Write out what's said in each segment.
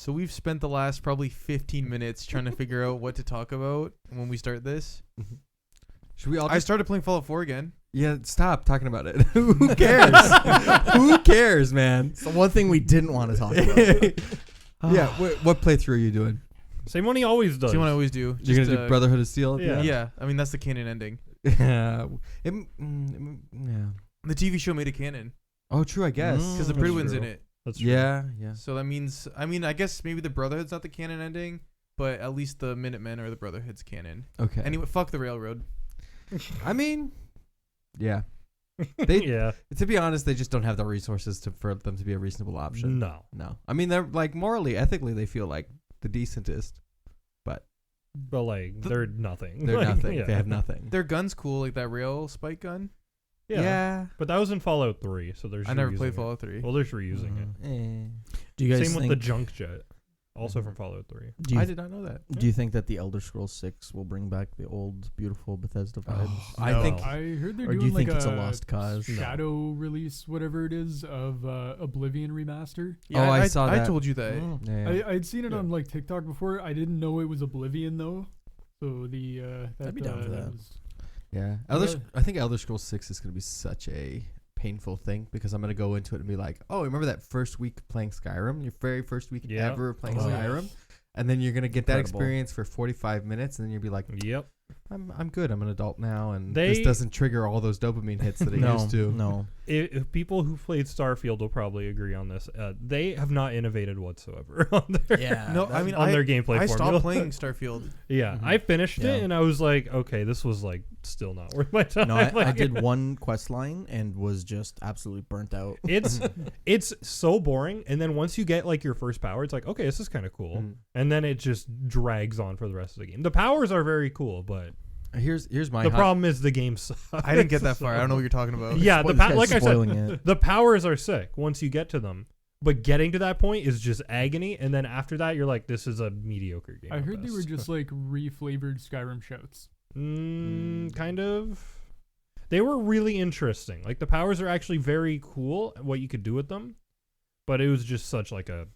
So we've spent the last probably 15 minutes trying to figure out what to talk about when we start this. Should we all? I started playing Fallout 4 again. Yeah, stop talking about it. Who cares? Who cares, man? It's the one thing we didn't want to talk about. Yeah, what playthrough are you doing? Same one he always does. Same one I always do. You're gonna do Brotherhood of Steel? at the Yeah. end? Yeah, I mean that's the canon ending. Yeah. Yeah. The TV show made it canon Oh, true. I guess. because the That's Prydwen's in true. it. That's true. Yeah. So that means, I mean, I guess maybe the Brotherhood's not the canon ending, but at least the Minutemen or the Brotherhood's canon. Okay. Anyway, fuck the Railroad. I mean, yeah. They, Yeah. To be honest, they just don't have the resources for them to be a reasonable option. No. No. I mean, they're like morally, ethically, they feel like the decentest. But like they're nothing. They're Like, nothing. Yeah. They have nothing. Their gun's cool, like that rail spike gun. Yeah. But that was in Fallout 3, so there's I never reusing played it. Fallout 3. Well, there's reusing it. Do you guys Same think, with the junk jet, also from Fallout 3. do you, I did not know that. do you think that the Elder Scrolls 6 will bring back the old, beautiful Bethesda vibes? I No. think. I heard they're Or do doing you think like it's a lost cause? No. shadow release, whatever it is, of Oblivion remaster. Yeah, I saw I that. told you that. Mm. Yeah. I'd seen it Yeah. on like TikTok before. I didn't know it was Oblivion though. So the I'd be down for that. Yeah. I think Elder Scrolls 6 is going to be such a painful thing because I'm going to go into it and be like, oh, remember that first week playing Skyrim? Your very first week Yeah. ever playing Oh, Skyrim? And then you're going to get that Incredible. experience for 45 minutes and then you'll be like, Yep. I'm good. I'm an adult now and They- this doesn't trigger all those dopamine hits that it No, used to. no. If people who played Starfield will probably agree on this. They have not innovated whatsoever on their Yeah. No, I mean, on their gameplay I formula. stopped playing Starfield. Yeah, Mhm. I finished Yeah. it and I was like, okay, this was like still not worth my time. No, I Like, did one quest line and was just absolutely burnt out. It's so boring, and then once you get like your first power, it's like, okay, this is kind of cool, Mhm. and then it just drags on for the rest of the game. The powers are very cool, but Here's my the hot- problem is the game sucks. I didn't get that far. I don't know what you're talking about. Yeah, Spoil- like this I guy's said, spoiling it. the powers are sick once you get to them, but getting to that point is just agony, and then after that, you're like, this is a mediocre game. I at heard they were best. just like reflavored Skyrim shouts. Kind of. They were really interesting. Like the powers are actually very cool, what you could do with them, but it was just such like a.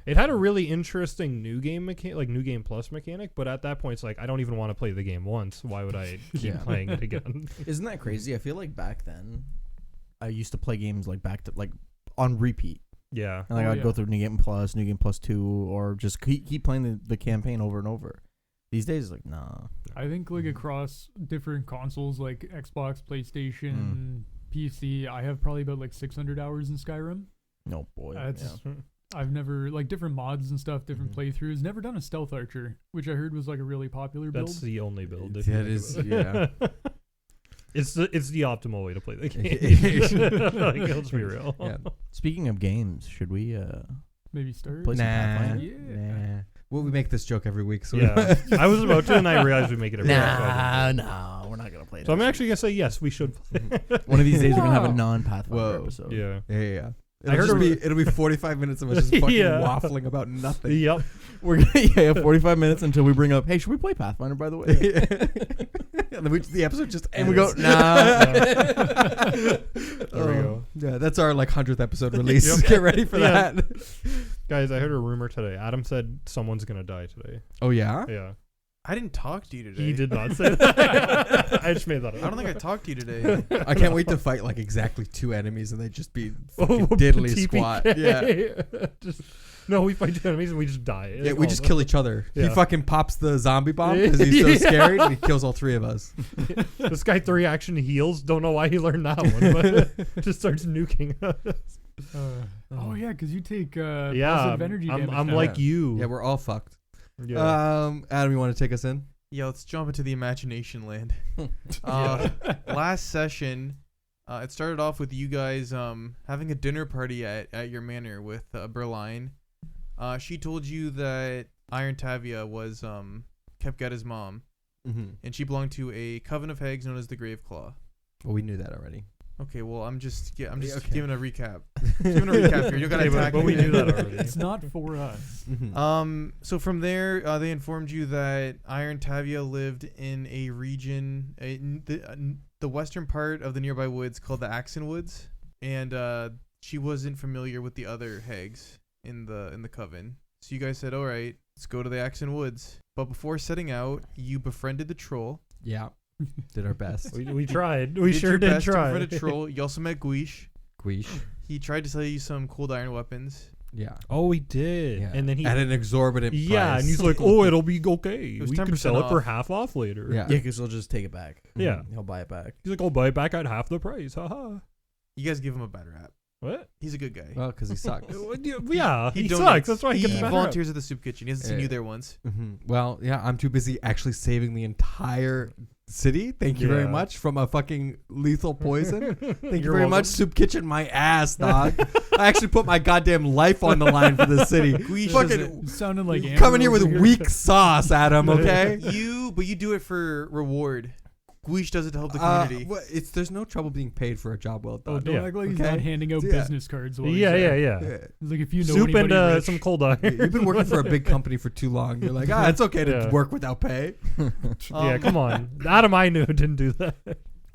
It had a really interesting new game mechanic, like new game plus mechanic, but at that point, it's like I don't even want to play the game once. Why would I keep Yeah. playing it again? Isn't that crazy? I feel like back then, I used to play games like on repeat. Yeah, And like Oh, I'd yeah. go through New Game Plus 2, or just keep playing the campaign over and over. These days, like, nah. I think like across different consoles like Xbox, PlayStation, PC, I have probably about like 600 hours in Skyrim. No, boy. That's yeah. I've never like different mods and stuff, different playthroughs. Never done a stealth archer, which I heard was like a really popular build. that's the only build. Yeah, it is, Yeah, it's the optimal way to play the game. Like, let's be real. Yeah. Speaking of games, should we Maybe start. play some Nah. Pathfinder? Yeah. Well, we make this joke every week, so Yeah, I was about to, and I realized we make it every week, so I didn't. Nah, we're not gonna play it. So I'm actually gonna say yes, we should. One of these days we're gonna have a Wow. non-Pathfinder Whoa. episode. Yeah. yeah. I heard It'll be 45 minutes of us just fucking Yeah. waffling about nothing. Yep. We're gonna 45 minutes until we bring up. Hey, should we play Pathfinder? By the way, And then the episode just and ends. we go nah. There we go. Yeah, that's our like 100th episode release. Yep. Get ready for Yeah. that. Guys, I heard a rumor today. Adam said someone's gonna die today. Oh yeah. Yeah. I didn't talk to you today. He did not say that. I just made that up. I don't think I talked to you today. I can't wait to fight like exactly 2 enemies and they just be Oh, fucking diddly TPK. squat. Yeah. Just no, we fight two enemies and we just die. Yeah, we just kill each other. He Yeah. fucking pops the zombie bomb because he's so Yeah. scary and he kills all 3 of us. This guy 3 action heals. Don't know why he learned that one, but just starts nuking us. Oh yeah, because you take Yeah, positive energy damage. I'm now. like you. Yeah, we're all fucked. Yeah. Adam, you want to take us in? Yeah, let's jump into the imagination land. Last session, it started off with you guys having a dinner party at your manor with Berline. She told you that Iron Tavia was Kepgetta's mom, Mm-hmm. and she belonged to a coven of hags known as the Graveclaw. Well, we knew that already. Okay, well, I'm just okay. giving a recap. Giving a recap here. You gotta Okay, attack but we me. knew that already. It's not for us. Mm-hmm. So from there, they informed you that Iron Tavia lived in a region, the western part of the nearby woods called the Axan Woods, and she wasn't familiar with the other hags in the coven. So you guys said, all right, let's go to the Axan Woods. But before setting out, you befriended the troll. Yeah. Did our best. We tried. We Did sure your did best to try. befriend a troll. You also met Guish. Guish. He tried to sell you some cold iron weapons. Yeah. Oh, we did. Yeah. And then he At an exorbitant price. Yeah, and he's like, "Oh, it'll be okay. was We can 10% sell it for off. half off later." Yeah. Yeah, because he'll just take it back. Yeah. He'll buy it back. He's like, "I'll buy it back at half the price." Haha. You guys give him a bad rap. What? He's a good guy. Well, because he sucks. Yeah, he donates. sucks. That's why he he gets a bad volunteers at the soup kitchen. He hasn't seen Yeah. you there once. Well, yeah, I'm too busy actually saving the entire city. Thank you very Yeah. much from a fucking lethal poison. Thank you You're very much, welcome. Soup Kitchen. My ass, dog. I actually put my goddamn life on the line for the city. Guish Fucking It sounded like coming here Amber with over weak sauce, Adam. Okay. But you do it for reward. Guish does it to help the community. There's no trouble being paid for a job well Oh, done. don't Yeah. act like he's Okay. not handing out Yeah. business cards. While he's Yeah, there. yeah. Yeah. He's like, if you know Soup and anybody rich, some cold iron. You've been working for a big company for too long. You're like, it's okay to Yeah. work without pay. Yeah, come on. Adam I knew didn't do that.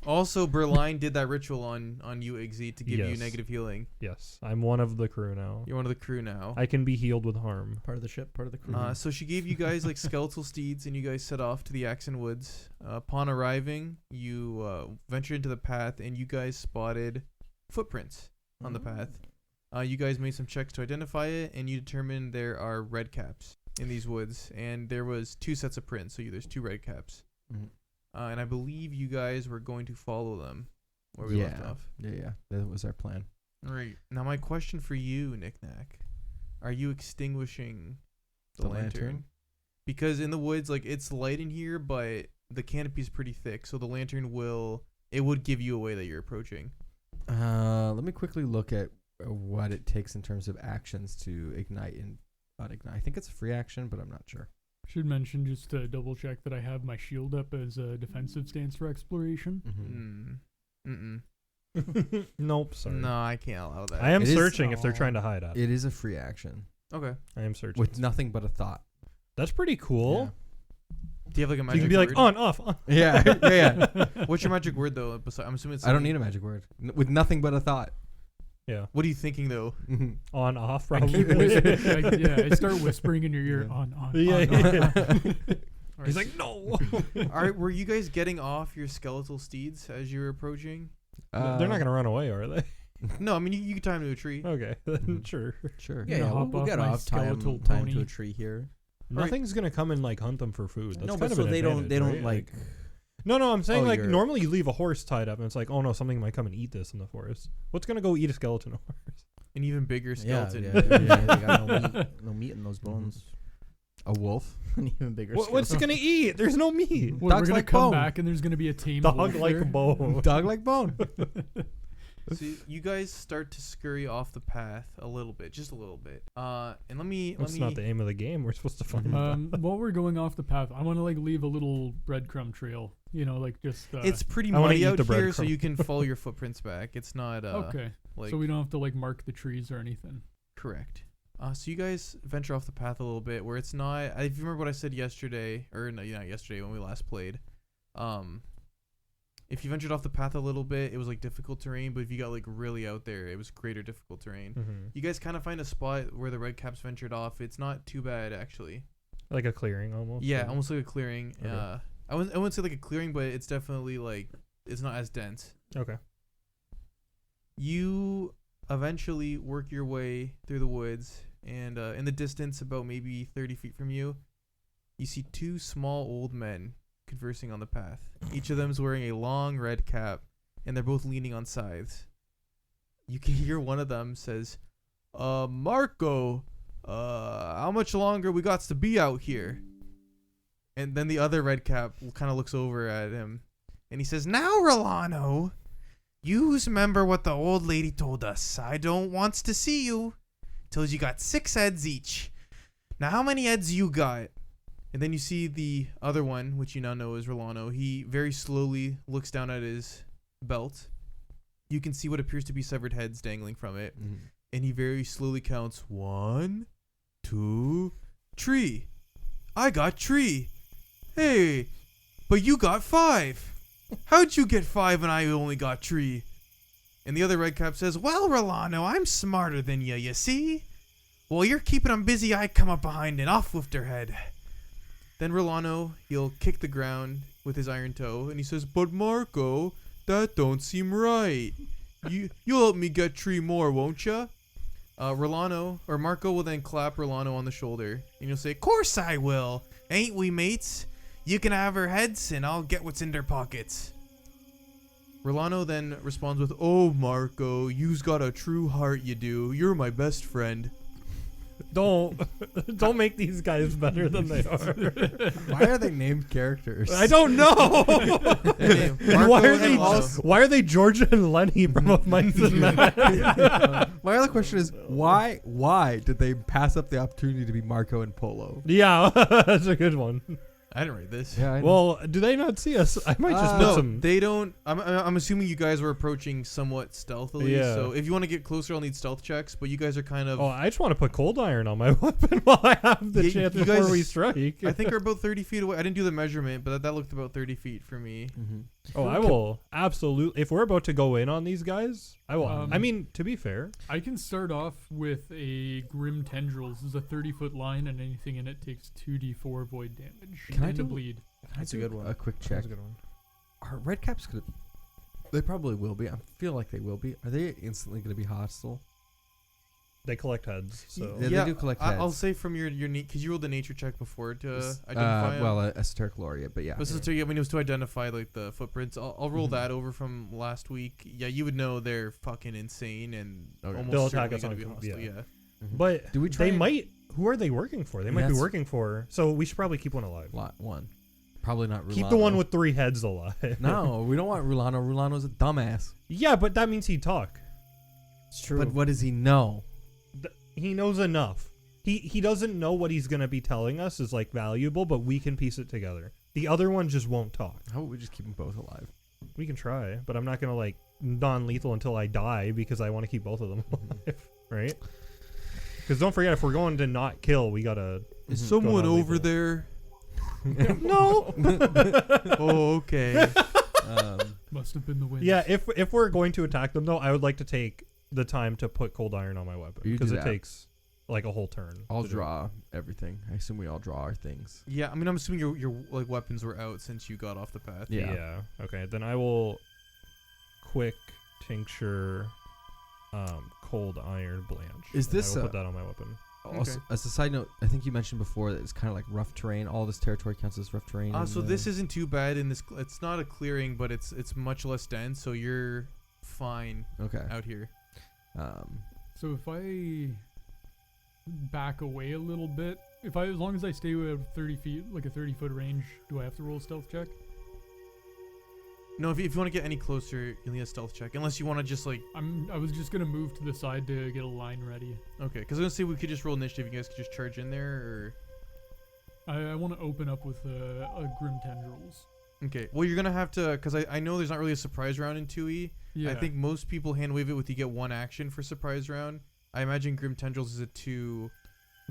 Also, Berline did that ritual on you, Igzy, to give you Yes. negative healing. Yes, I'm one of the crew now. You're one of the crew now. I can be healed with harm. Part of the ship, part of the crew. So she gave you guys like skeletal steeds, and you guys set off to the Axan Woods. Upon arriving, you ventured into the path, and you guys spotted footprints on the path. You guys made some checks to identify it, and you determined there are red caps in these woods, and there was 2 sets of prints, so there's 2 red caps. And I believe you guys were going to follow them where we left off. Yeah. That was our plan. All right. Now my question for you, Knick-Knack, are you extinguishing the lantern? Because in the woods, like, it's light in here, but the canopy is pretty thick, so the lantern would give you away that you're approaching. Let me quickly look at what it takes in terms of actions to ignite and unignite. I think it's a free action, but I'm not sure. should mention just to double check that I have my shield up as a defensive stance for exploration. Nope, sorry. No, I can't allow that. I am It is- searching if they're trying to hide us. It is a free action Okay. I am searching. with nothing but a thought. That's pretty cool. Do you have like a You magic can be like word? on, off, on. Yeah, yeah. What's your magic word though? I'm assuming it's. I don't need a magic word. With nothing but a thought. Yeah. What are you thinking though? On, off, I probably. keep whispering, I start whispering in your ear, on, Yeah, on, yeah. All He's right. like, no. All right. Were you guys getting off your skeletal steeds as you were approaching? They're not going to run away, are they? No, I mean you can tie them to a tree. Okay, then sure. Sure. Yeah, Yeah, hop we'll off get my off, tie 'em skeletal to pony. a tree here. Right. Nothing's going to come and like hunt them for food. That's No, kind but of so an they don't advantage, right? like. No, I'm saying Oh, like you're- normally you leave a horse tied up and it's like, oh no, something might come and eat this in the forest. What's going to go eat a skeleton horse? An even bigger Yeah, skeleton. they got no meat in those bones. A wolf. An even bigger. What's it skeleton. going to eat? There's no meat. What, we're Dogs gonna like come bone. back and there's gonna be a tame Dog wolf like there. bone. Dog like bone. So you guys start to scurry off the path a little bit, just a little bit. And let me. That's not the aim of the game. We're supposed to find them. While we're going off the path, I want to like leave a little breadcrumb trail. You know, like just. It's pretty I wanna muddy eat out the here, so breadcrumb. you can follow your footprints back. It's not okay. like So we don't have to like mark the trees or anything. correct. So you guys venture off the path a little bit, where it's not. If you remember what I said yesterday, or no, not yesterday when we last played. If you ventured off the path a little bit, it was like difficult terrain. But if you got like really out there, it was greater difficult terrain. Mhm. You guys kind of find a spot where the red caps ventured off. It's not too bad actually. Like a clearing almost. Yeah, almost like a clearing. Okay. I wouldn't say like a clearing, but it's definitely like it's not as dense. Okay. You eventually work your way through the woods, and in the distance, about maybe 30 feet from you, you see 2 small old men conversing on the path. Each of them is wearing a long red cap, and they're both leaning on scythes. You can hear one of them says, Marco, how much longer we got to be out here? And then the other red cap kind of looks over at him, and he says, now, Rolano, yous remember what the old lady told us. I don't wants to see you till you got 6 heads each. Now, how many heads you got? And then you see the other one, which you now know is Rolano. He very slowly looks down at his belt. You can see what appears to be severed heads dangling from it. And he very slowly counts 1, 2, tree. I got tree. Hey, but you got 5. How'd you get 5 and I only got tree? And the other red cap says, well, Rolano, I'm smarter than you see? While you're keeping them busy, I come up behind and off with their head. Then Rolano, he'll kick the ground with his iron toe, and he says, "But Marco, that don't seem right. You'll help me get 3 more, won't ya?" Marco will then clap Rolano on the shoulder, and he'll say, "Course I will. Ain't we, mates? You can have her heads, and I'll get what's in their pockets." Rolano then responds with, "Oh, Marco, you's got a true heart, you do. You're my best friend." Don't make these guys better than they are. Why are they named characters? I don't know. Okay, And why Marco are they? and Rolano. Why are they Georgia and Lenny from Of Mice and Men? My other question is why did they pass up the opportunity to be Marco and Polo? Yeah, that's a good one. I didn't write this. Yeah, I know. Well, do they not see us? I might just put No, some. they don't. I'm assuming you guys were approaching somewhat stealthily. Yeah. So if you want to get closer, I'll need stealth checks. But you guys are kind of, Oh, I just want to put cold iron on my weapon while I have the You- chance you before guys- we strike. I think, are about 30 feet away. I didn't do the measurement, but that looked about 30 feet for me. Mhm. Oh, I will absolutely. If we're about to go in on these guys, I will. I mean, to be fair, I can start off with a Grim Tendrils. This is a 30-foot line, and anything in it takes 2d4 void damage. Can I and do- a bleed. That's a good one. A quick that's check. a good one. Are red caps gonna? They probably will be. I feel like they will be. Are they instantly gonna be hostile? They collect heads, so Yeah, they do collect heads. I'll say from your because you rolled the nature check before to identify. 'em. well, esoteric laureate, but yeah. This is to, when it was to identify like the footprints. I'll roll Mhm. that over from last week. Yeah, you would know they're fucking insane and Okay. almost They'll attack certainly us gonna on be com- hostile. yeah. Yeah. Mhm. But Do we try they and- might. Who are they working for? They might be That's- working for. So we should probably keep one alive. Lot one. Probably not. Rulano. Keep the one with 3 heads alive. No, we don't want Rulano. Rulano's a dumbass. Yeah, but that means he'd talk. It's true. But what does he know? He knows enough. He doesn't know what he's gonna be telling us is like valuable, but we can piece it together. The other one just won't talk. How about we just keep them both alive? We can try, but I'm not gonna like non-lethal until I die because I want to keep both of them alive, right? Because don't forget, if we're going to not kill, we gotta. Is Mhm. someone Go over non-lethal. there? No. Oh, okay. Must have been the wind. Yeah, if we're going to attack them though, I would like to take the time to put cold iron on my weapon You do because it that. takes like a whole turn. I'll to do it. draw everything. I assume we all draw our things. Yeah, I mean, I'm assuming your like weapons were out since you got off the path. Yeah. Okay. Then I will quick tincture, cold iron blanch. Is and I this will a- put that on my weapon? Also, as a side note, I think you mentioned before that it's kind of like rough terrain. All this territory counts as rough terrain. So this isn't too bad in this. It's not a clearing, but it's much less dense, so you're fine okay. out here. So if I back away a little bit, as long as I stay within 30 feet, like a 30-foot range, do I have to roll a stealth check? No, if you want to get any closer, you'll need a stealth check. Unless you want to just like, I was just gonna move to the side to get a line ready. okay, because I was gonna say we could just roll initiative. You guys could just charge in there, or I want to open up with a Grim Tendrils. okay. Well, you're gonna have to, because I know there's not really a surprise round in 2E. Yeah. I think most people hand wave it with you get 1 action for surprise round. I imagine Grim Tendrils is a 2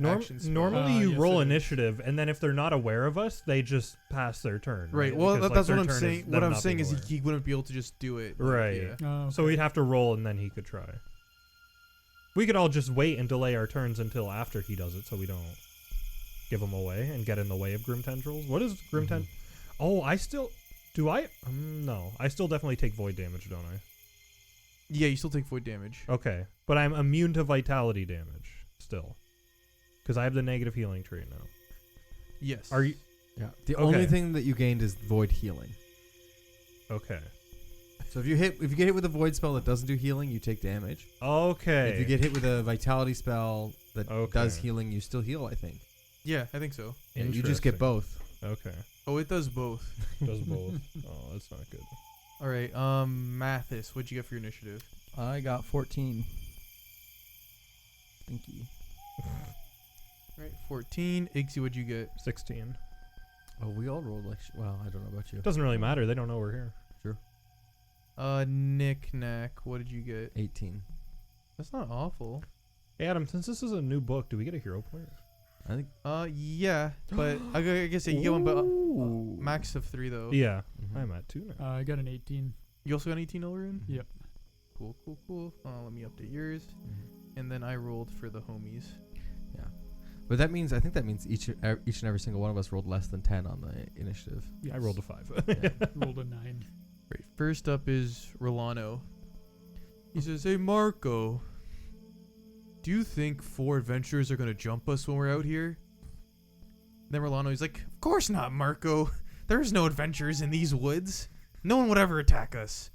action spell. Normally you yes, roll it is. initiative, and then if they're not aware of us, they just pass their turn. Right. Well, Because, like, that's their what I'm turn is saying. them What I'm not saying being is aware. he wouldn't be able to just do it. like, Right. yeah. So we'd have to roll, and then he could try. We could all just wait and delay our turns until after he does it, so we don't give him away and get in the way of Grim Tendrils. What is Grim Tend? Oh, I still do. I no. I still definitely take void damage, don't I? Yeah, you still take void damage. Okay, but I'm immune to vitality damage still, because I have the negative healing trait now. Yes. Are you Yeah. The Okay. only thing that you gained is void healing. okay? So if you get hit with a void spell that doesn't do healing, you take damage. Okay. If you get hit with a vitality spell that does Okay. healing, you still heal. I think. Yeah, I think so. Yeah, you just get Interesting. both. Okay. Oh, it does both. Does both. Oh, that's not good. All right. Mathis, what'd you get for your initiative? I got 14. Stinky. All right, 14. Iggsy, what'd you get? 16. Oh, we all rolled like. Well, I don't know about you. It doesn't really matter. They don't know we're here. Nick Knack, what did you get? 18. That's not awful. Hey, Adam, since this is a new book, do we get a hero point? I think. Yeah, but I guess you get one, but Ooh. max of 3 though. Yeah. Mhm. I'm at 2 now. I got an 18. You also got an 18 Elrune? Yep. Cool. Let me update yours. Mhm. And then I rolled for the homies. Yeah. But I think that means each and every single one of us rolled less than 10 on the initiative. Yes. I rolled a 5. Yeah. Rolled a 9. Great. First up is Rolano. He says, "Hey Marco, do you think 4 adventurers are gonna jump us when we're out here?" Then Rolano, he's like, "Of course not, Marco. There's no adventurers in these woods. No one would ever attack us."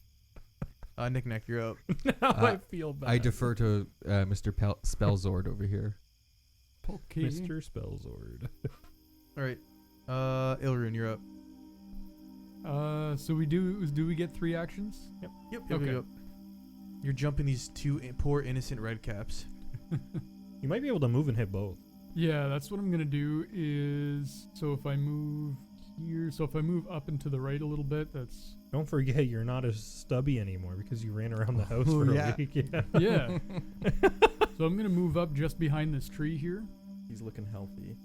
Knick-Knack, you're up. Now I feel bad. I defer to Mr. Spellzord over here. Okay. Mr. Spellzord. All right. Ilrune, you're up. So do we get 3 actions? Yep. Okay. Yep. You're jumping these 2 poor innocent red caps. You might be able to move and hit both. Yeah, that's what I'm gonna do. Is so if I move here, so if I move up and to the right a little bit, that's Don't forget, you're not as stubby anymore because you ran around the house Oh, for yeah. a week. Yeah. yeah. So I'm gonna move up just behind this tree here. He's looking healthy.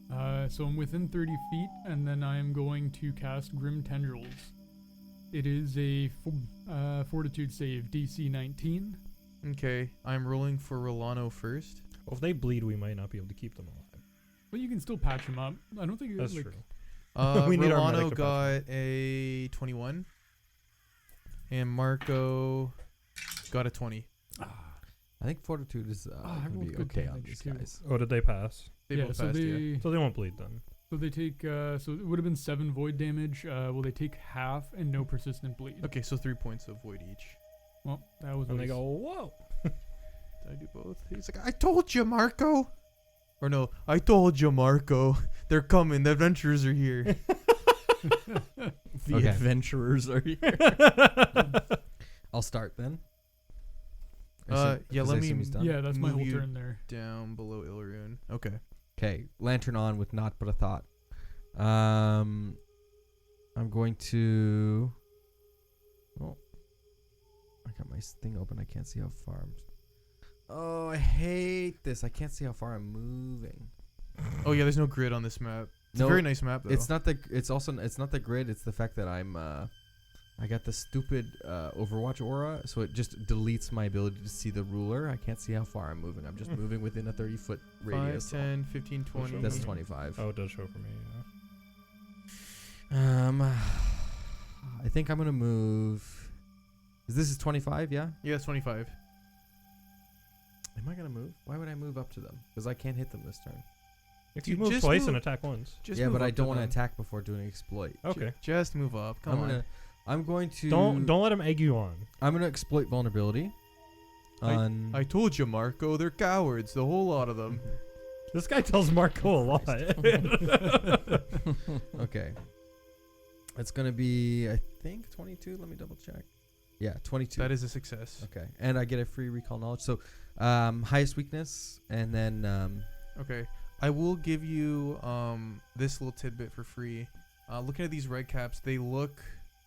So I'm within 30 feet, and then I am going to cast Grim Tendrils. It is a Fortitude save, DC 19. Okay. I'm rolling for Rolano first. Well, if they bleed, we might not be able to keep them alive. But you can still patch them up. I don't think That's like, true. We need our medic Rolano to got a 21. And Marco got a 20. I think Fortitude is I going to rolled be good okay on damage, these too. guys. Oh, did they pass? They yeah, both so passed, they yeah. So they won't bleed then. so they take so it would have been 7 void damage. Well, they take half and no persistent bleed. Okay, so 3 points of void each. Well, that was. And what they he go, whoa. Did I do both? He's like, "I told you, Marco." Or no, "I told you, Marco. They're coming. The adventurers are here." The Okay. adventurers are here. I'll start then. Yeah, let me- Yeah, that's my Move whole you turn there. Down below Ilrune. Okay. Okay, lantern on with naught but a thought. I'm going to. Oh, I got my thing open. I can't see how far I'm. Oh, I hate this. I can't see how far I'm moving. Oh yeah, there's no grid on this map. It's a No, very nice map though. It's not the. It's also. It's not the grid. It's the fact that I'm. I got the stupid Overwatch aura, so it just deletes my ability to see the ruler. I can't see how far I'm moving. I'm just moving within a 30-foot 5, radius. 10, 15, 20. That's 25. Oh, it does show for me. I think I'm gonna move. This is 25, yeah? Yeah, it's 25. Am I gonna move? Why would I move up to them? Because I can't hit them this turn. If Dude, you move just twice move. and attack once. Just yeah, move but I up don't to want to them. attack before doing exploit. Okay. Just move up. Come on. I'm going to. Don't let him egg you on. I'm gonna exploit vulnerability. On. I told you, Marco. They're cowards. The whole lot of them. This guy tells Marco a lot. Okay. It's gonna be, I think, 22. Let me double check. Yeah, 22. That is a success. Okay, and I get a free recall knowledge. So, highest weakness, and then Okay. I will give you this little tidbit for free. Looking at these red caps, they look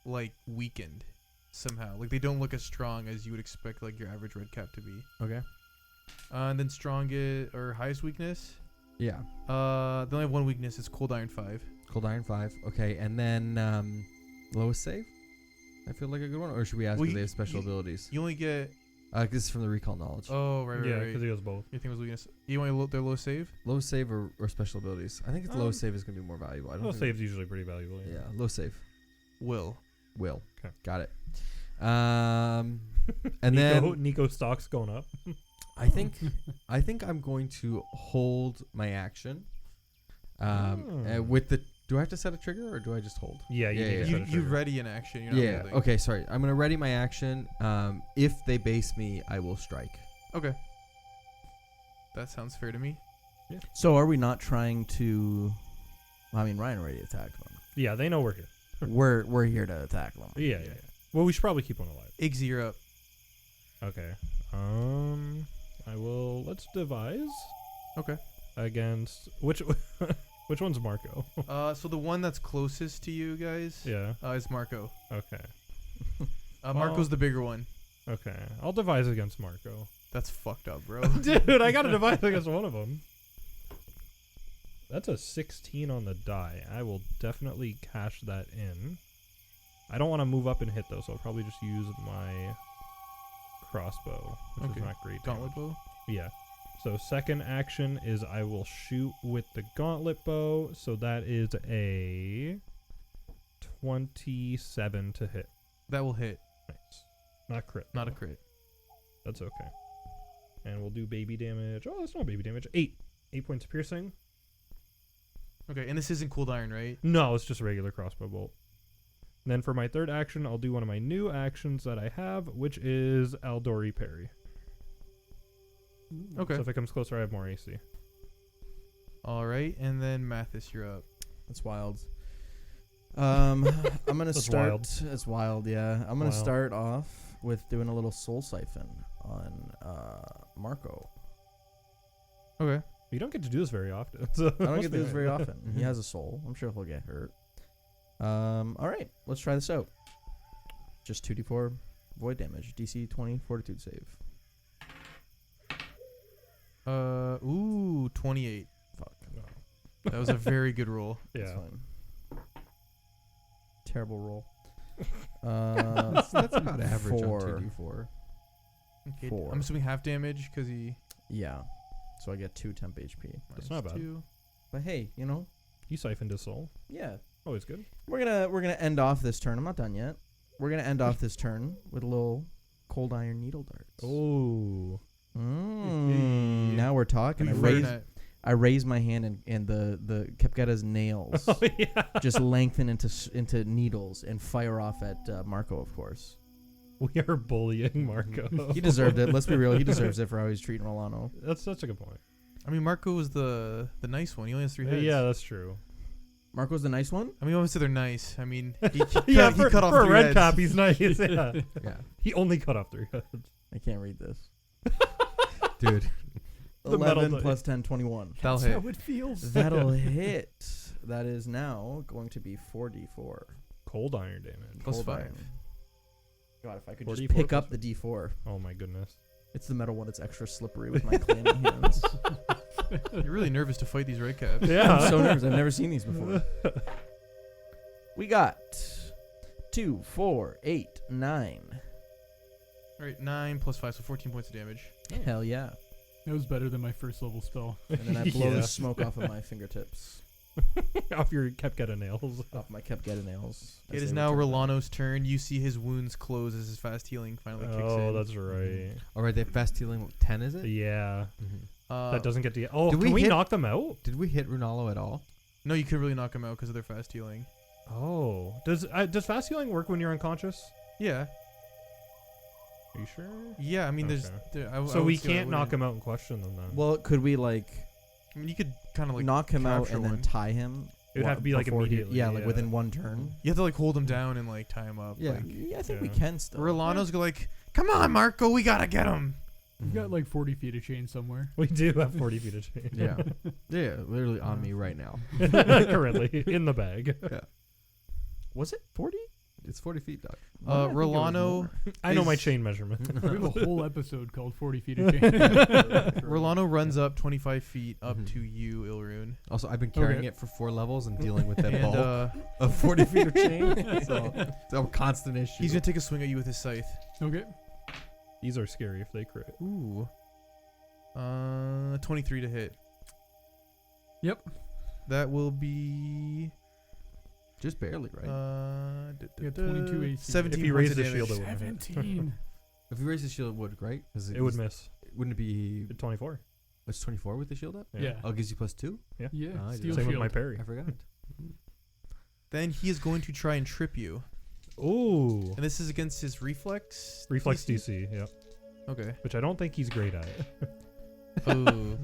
like weakened somehow. Like they don't look as strong as you would expect like your average red cap to be. okay. And then strongest or highest weakness. Yeah, They only have one weakness. It's cold iron 5. cold iron 5. Okay, and then lowest save. I feel like a good one. Or should we ask Well, if you- they have special you- abilities? You only get. This is from the recall knowledge. Oh right, Yeah, right, because right. he has both. Your thing was weakness. You want their low save? Lowest save or special abilities? I think it's lowest save is gonna be more valuable. I don't Well, think save's usually pretty valuable. Yeah, low save. Will. Will. Okay. Got it. And then Nico stocks going up. I think I'm going to hold my action. Oh. With the, do I have to set a trigger or do I just hold? Yeah, you Yeah, need yeah. to You set a you trigger. ready in action. You're not Yeah. holding. Okay. Sorry. I'm gonna ready my action. If they base me, I will strike. Okay. That sounds fair to me. So are we not trying to? I mean, Ryan already attacked them. Yeah, they know we're here. We're here to attack them. Yeah. Well, we should probably keep one alive. Iggsy, you're up. Okay. I will. Let's devise Okay. against which which one's Marco? So the one that's closest to you guys Yeah. is Marco. Okay. Marco's the bigger one. Okay. I'll devise against Marco. That's fucked up, bro. Dude, I got to devise against one of them. That's a 16 on the die. I will definitely cash that in. I don't want to move up and hit though, so I'll probably just use my crossbow, which Okay. is not great. Gauntlet damage. bow. Yeah. So second action is I will shoot with the gauntlet bow. So that is a 27 to hit. That will hit. Nice. Not crit. Not a though. crit. That's okay. And we'll do baby damage. Oh, that's not baby damage. 8. 8 points of piercing. Okay, and this isn't cooled iron, right? No, it's just a regular crossbow bolt. And then for my third action, I'll do one of my new actions that I have, which is Aldori Parry. Okay. So if it comes closer, I have more AC. All right, and then Mathis, you're up. That's wild. I'm gonna That's start. wild. It's wild, yeah. I'm gonna Wow. start off with doing a little soul siphon on Marco. Okay. You don't get to do this very often. So I don't get to do this very often. He has a soul. I'm sure he'll get hurt. All right, let's try this out. Just 2d4 void damage. DC 20 fortitude save. 28. Fuck. No. That was a very good roll. That's Yeah. fine. Terrible roll. That's about average 4. on 2d4. Okay, 4. I'm assuming half damage because he. Yeah. So I get 2 temp HP. That's minus not bad. 2. But hey, you know, You siphoned his soul. yeah. Always good. We're gonna end off this turn. I'm not done yet. We're gonna end off this turn with a little cold iron needle darts. Oh. Now we're talking. Who you firing at? I raise my hand and the Kepketta's nails Oh, yeah. just lengthen into needles and fire off at Marco, of course. We are bullying Marco. He deserved it. Let's be real. He deserves it for how he's treating Rolano. That's such a good point. I mean, Marco was the nice one. He only has 3 heads. Yeah, that's true. Marco's the nice one. I mean, obviously they're nice. I mean, he Yeah, cut off for a 3 red heads. cap, he's nice. Yeah. Yeah. He only cut off 3 heads. I can't read this. Dude. The metal 11 die. plus 10, 21. That'll That's hit. how it feels. That'll hit. That is now going to be 4d4. Cold iron damage. Plus Cold 5. iron. God, if I could 4d4 just pick plus up the d4. Oh my goodness. It's the metal one. It's extra slippery with my clammy hands. You're really nervous to fight these red caps. Yeah. I'm so nervous. I've never seen these before. We got 2, 4, 8, 9. All right, 9 plus 5, so 14 points of damage. Hell yeah. That was better than my first level spell. And then I blow Yeah. the smoke off of my fingertips. Off your Kepketa nails. Off my Kepketa nails. It as is they now return. Rolano's turn. You see his wounds close as his fast healing finally kicks in. Oh, that's right. All right, they have fast healing 10, is it? Yeah. Mm-hmm. That doesn't get to. Oh, Did can we we hit- knock them out? Did we hit Runalo at all? No, you could really knock him out because of their fast healing. Oh. Does fast healing work when you're unconscious? Yeah. Are you sure? Yeah, I mean, Okay. So we can't knock him out and question them then. Well, could we like I mean, you could kind of like knock him out capture and then one. tie him? It would have to be like before he- immediately. Yeah, like within one turn. You have to like hold him down and like tie him up. Yeah, Like, yeah, I think we Yeah. can still. Rolano's like, come on, Marco, we gotta get him. We've got like 40 feet of chain somewhere. We do have 40 feet of change. Yeah. Yeah, literally on me right now. Currently in the bag. Was it 40? It's 40 feet, dog. Rolano, I know my Is- chain measurement. We have a whole episode called 40 feet of chain. Rolano runs up 25 feet up Mhm. to you, Ilrune. Also, I've been carrying Okay. it for 4 levels and dealing with that And bulk of 40 feet of chain. So it's a constant issue. he's gonna take a swing at you with his scythe. Okay. These are scary if they crit. Ooh. 23 to hit. Yep. That will be just barely, right? Yeah, 22 AC. 17 If he points raised of the shield, damage. it would hit. 17. If you raise the shield, it would, right? 'Cause It would miss. Wouldn't it be? 24. It's 24 with the shield up. Yeah. Oh, it gives you +2. Yeah. I Steel Same shield. with my parry. I forgot. Then he is going to try and trip you. Ooh. And this is against his reflex. Reflex DC, yeah. Okay. Which I don't think he's great at. Ooh.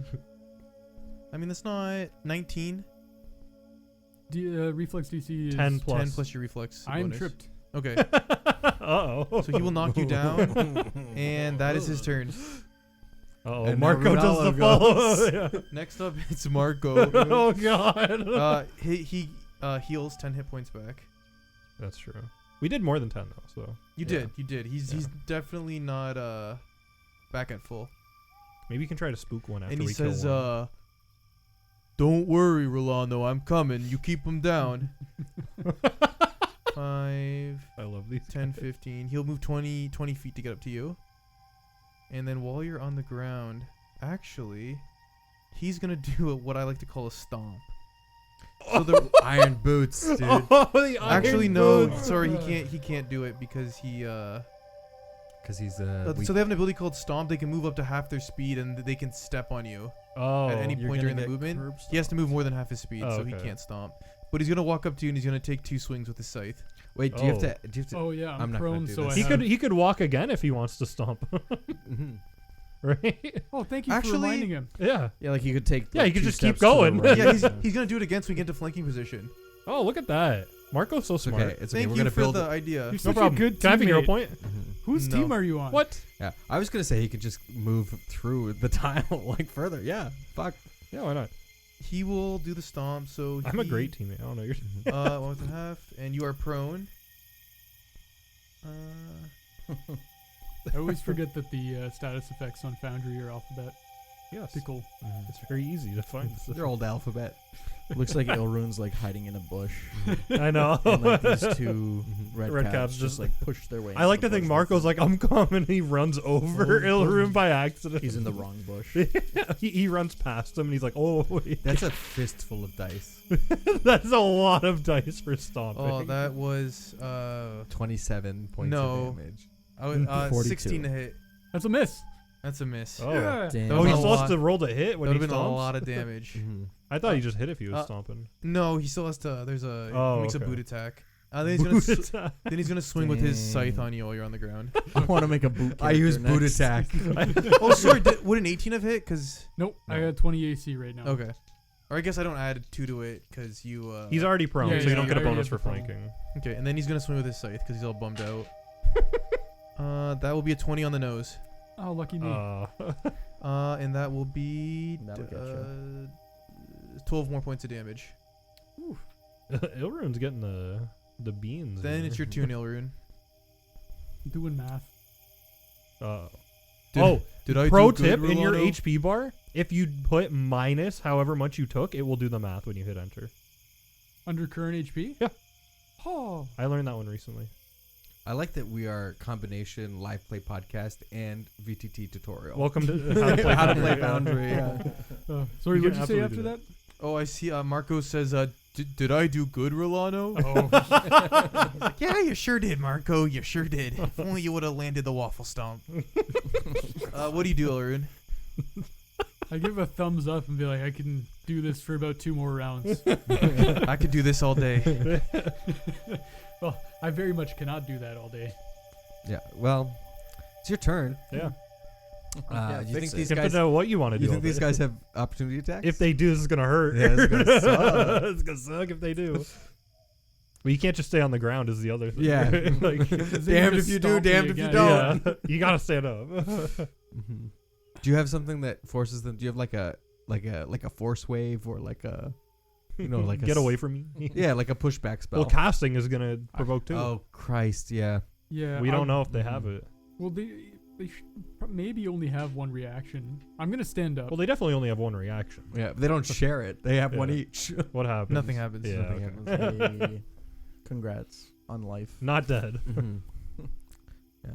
I mean, that's not 19. Reflex DC is 10 plus. 10 plus your reflex. I'm bonus. tripped. Okay. Uh-oh. So he will knock you down, and that is his turn. Uh-oh. And now Marco does the Ronaldo follow. Yeah. Next up, it's Marco. Oh, God. He heals 10 hit points back. That's true. We did more than 10, though, so. You did. He's definitely not back at full. Maybe you can try to spook one after And he we says, kill one. "Don't worry, Rolando, I'm coming. You keep him down." 5, I love these. 10, 15. He'll move 20 feet to get up to you. And then while you're on the ground, Actually, he's gonna do what I like to call a stomp. So the Iron boots, dude. Oh, the iron actually no, boots. sorry, he can't do it because he Because he's so they have an ability called stomp. They can move up to half their speed and they can step on you Oh, at any You're point gonna during the get movement. curb He has to move more than half his speed, Oh, so he okay. can't stomp. But he's gonna walk up to you and he's gonna take 2 swings with his scythe. Wait, do you have Oh. to? Do you have to? Oh yeah, I'm I'm not gonna prone, do so this. I he have. could walk again if he wants to stomp, Mhm. right? Oh, thank you Actually- for reminding him. Yeah. Yeah, like you could take. Yeah, like, you could 2 just keep steps to the going. right. Yeah, he's gonna do it again so we get into flanking position. Oh, look at that. Marco's so It's smart. okay. It's okay. Thank We're you gonna for build. the idea. You're No such problem. a good Can I have a hero teammate. point? Mhm. Whose No. team are you on? What? Yeah, I was gonna say he could just move through the tile like further. Yeah, fuck. Yeah, why not? He will do the stomp. So I'm a he- great teammate. I don't know. You're 1.5, and you are prone. I always forget that the status effects on Foundry are alphabet. yes. Pickle. It's very easy to find. They're old alphabet. Looks like Ilrune's like hiding in a bush, I know. and like these 2 red, Red caps caps just just- like push their way. I like to think Marco's like, I'm coming. He runs over Ilroom by accident. He's in the wrong bush. he runs past him and he's like, oh, wait. That's a fistful of dice. That's a lot of dice for stomping. Oh, that was 27 points No. of damage. 42. 16 to hit. That's a miss. That's a miss. Oh, Yeah. Damn. That oh was he's a supposed lot. to roll to hit That when would he have been a stomps? lot of damage. Mhm. I thought he just hit if he was Uh, stomping. No, he still has to. There's a Oh, he makes a okay. boot attack. Then he's gonna Boot attack. then he's gonna swing with his scythe Dang. on you while you're on the ground. I want to make a boot. I use character boot next. attack. Oh, sorry. Would an 18 have hit? Cause Nope. I No. got 20 AC right now. okay, or I guess I don't add 2 to it because you. He's already prone, Yeah, so you yeah, don't I get a already bonus have for the prone. flanking. okay, and then he's gonna swing with his scythe because he's all bummed out. That will be a 20 on the nose. Oh, lucky me. And that will be That would get 12 more points of damage. Ilroon's getting the beans. Then here. it's your turn, Ilrune. Doing math. Did- Did I pro do good, tip in your Rolando? HP bar, if you put minus however much you took, it will do the math when you hit enter. Under current HP? Yeah. Oh. I learned that one recently. I like that we are combination live play podcast and VTT tutorial. Welcome to how to play Foundry. Yeah. Sorry, You what did can you say absolutely after do that? Oh, I see. Marco says, "Did I do good, Rolando?" Oh. He's like, yeah, you sure did, Marco. You sure did. If only you would have landed the waffle stomp. What do you do, Ilrune? I give a thumbs up and be like, I can do this for about 2 more rounds. I could do this all day. Well, I very much cannot do that all day. Yeah. Well, it's your turn. Yeah. Yeah, you fix think it. these Depends guys? on what you want to do. You think all these day. guys have opportunity attacks? If they do, this is gonna hurt. Yeah, it's gonna suck. It's gonna suck if they do. Well, you can't just stay on the ground. Is the other thing. Yeah. Like, Damned if you do, damned if you again. don't. yeah, you gotta stand up. Mhm. Do you have something that forces them? Do you have like a force wave or like a, like Get away from me. yeah, like a pushback spell? Well, casting is gonna provoke too. Oh Christ, yeah. Yeah. We don't know if they have it. Well, they maybe only have 1 reaction. I'm going to stand up. Well, they definitely only have one reaction. Yeah, they don't share it. They have one Yeah. each. What happens? Nothing happens. Yeah, Nothing okay. happens. Hey, congrats on life. Not dead. Mhm. Yeah,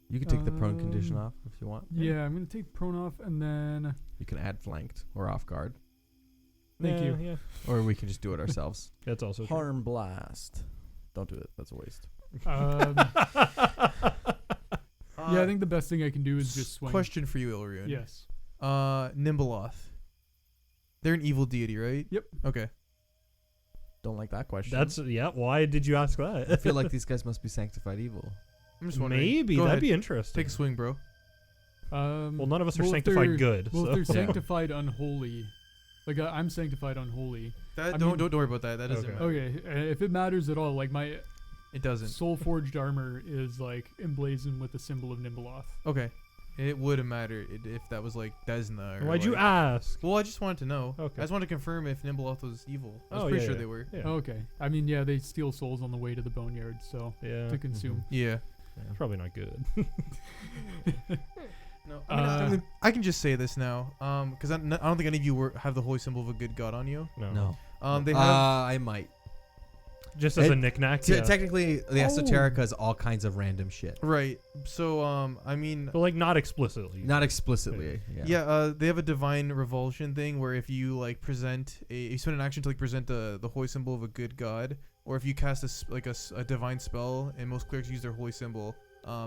you can take the prone condition Um, off if you want. Yeah, I'm going to take prone off and then... You can add flanked or off guard, Thank Yeah, you. Yeah, or we can just do it ourselves. that's also true. Harm blast. Don't do it. That's a waste. Yeah, I think the best thing I can do is just swing. Question for you, Ilrune. Yes. Nimbleoth. They're an evil deity, right? Yep. Okay. Don't like that question. That's Why did you ask I that? feel like these guys must be sanctified evil. I'm just wondering. Maybe Go that'd ahead. be interesting. Take a swing, bro. Well, none of us are well, if sanctified they're- good. Well, so. if they're Yeah. sanctified unholy, like I'm sanctified unholy. That I don't mean- don't worry about that. That doesn't Okay. matter. Okay, if it matters at all, like my It doesn't. soul forged armor is like emblazoned with the symbol of Nimbleoth. Okay. It wouldn't matter if that was like Desna. Or Why'd you like- ask? Well, I just wanted to know. Okay. I just wanted to confirm if Nimbleoth was evil. I was Oh, pretty yeah, sure yeah. they were. Yeah. Okay, I mean, yeah, they steal souls on the way to the boneyard, so Yeah. to consume. Yeah. It's probably not good. No, I mean, I can just say this now, because I don't think any of you have the holy symbol of a good god on you. No. They have I might. Just as a knickknack. Technically, the Oh. esoterica is all kinds of random shit. Right. So I mean, But like not explicitly. Not explicitly. they have a divine revulsion thing where if you like present you spend an action to like present the holy symbol of a good god, or if you cast a divine spell and most clerics use their holy symbol,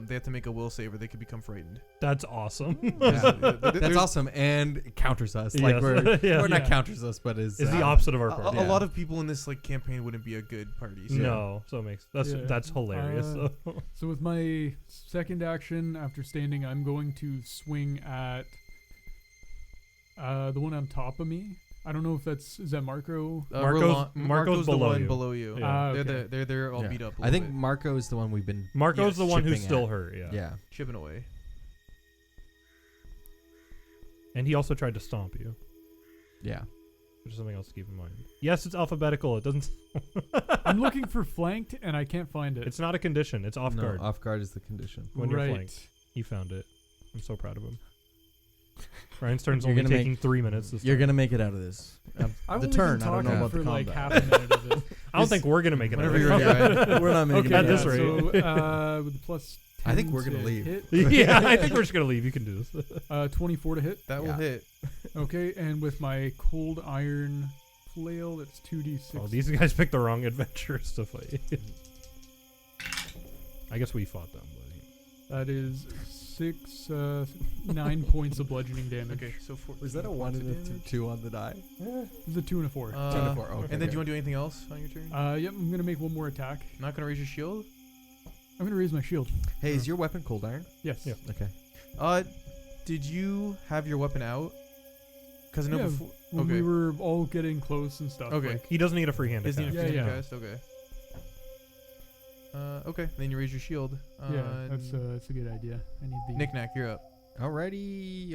they have to make a will save or they could become frightened. That's awesome. That's awesome, and it counters us. Like Yes. we're Yeah. or not counters us, but is Is the opposite of our A party. lot of people in this like campaign wouldn't be a good party. So. No, so it makes that's Yeah. hilarious. So. So with my second action after standing, I'm going to swing at the one on top of me. I don't know if is that Marco? Marco's the below one you. below you. Yeah. They're all Yeah. beat up. I think Marco is the one we've been Marco's the one who's chipping still at. hurt. Yeah. Yeah. chipping away. And he also tried to stomp you, Yeah. which is something else to keep in mind. Yes, it's alphabetical. It doesn't. I'm looking for flanked and I can't find it. It's not a condition. It's off No, guard. off guard is the condition. when you're right. flanked. He found it. I'm so proud of him. Ryan's turn's You're only gonna taking 3 minutes. This You're time. gonna make it out of this. I've The only turn. been I don't know talking about for the like combat. half a minute of it. I don't think we're gonna make it. Whenever out you're of ready, it. Ryan. We're not making Okay, it. at this out. rate. So with the plus 10 I think we're gonna to leave. hit, Yeah, I think we're just gonna leave. You can do this. 24 to hit. That will Yeah. hit. Okay, and with my cold iron flail, that's 2d6. Oh, these guys picked the wrong adventures to fight. I guess we fought them. That is 9 points of bludgeoning damage. Okay, so Was that a 1 and a 2 on the die? It's a 2 and a 4. 2 and a 4. Okay. And then do you want to do anything else on your turn? Yep, I'm gonna make one more attack. Not gonna raise your shield. I'm gonna raise my shield. Hey, is your weapon cold iron? Yes. Yeah. Okay. Did you have your weapon out? Because I know Yeah, before. when Okay. we were all getting close and stuff. Okay. like- He doesn't need a free hand Does attack. need a Yeah, free yeah. cast? Okay. Okay. Then you raise your shield. Yeah, that's a good idea. I need the Knick-knack, you're up. Alrighty.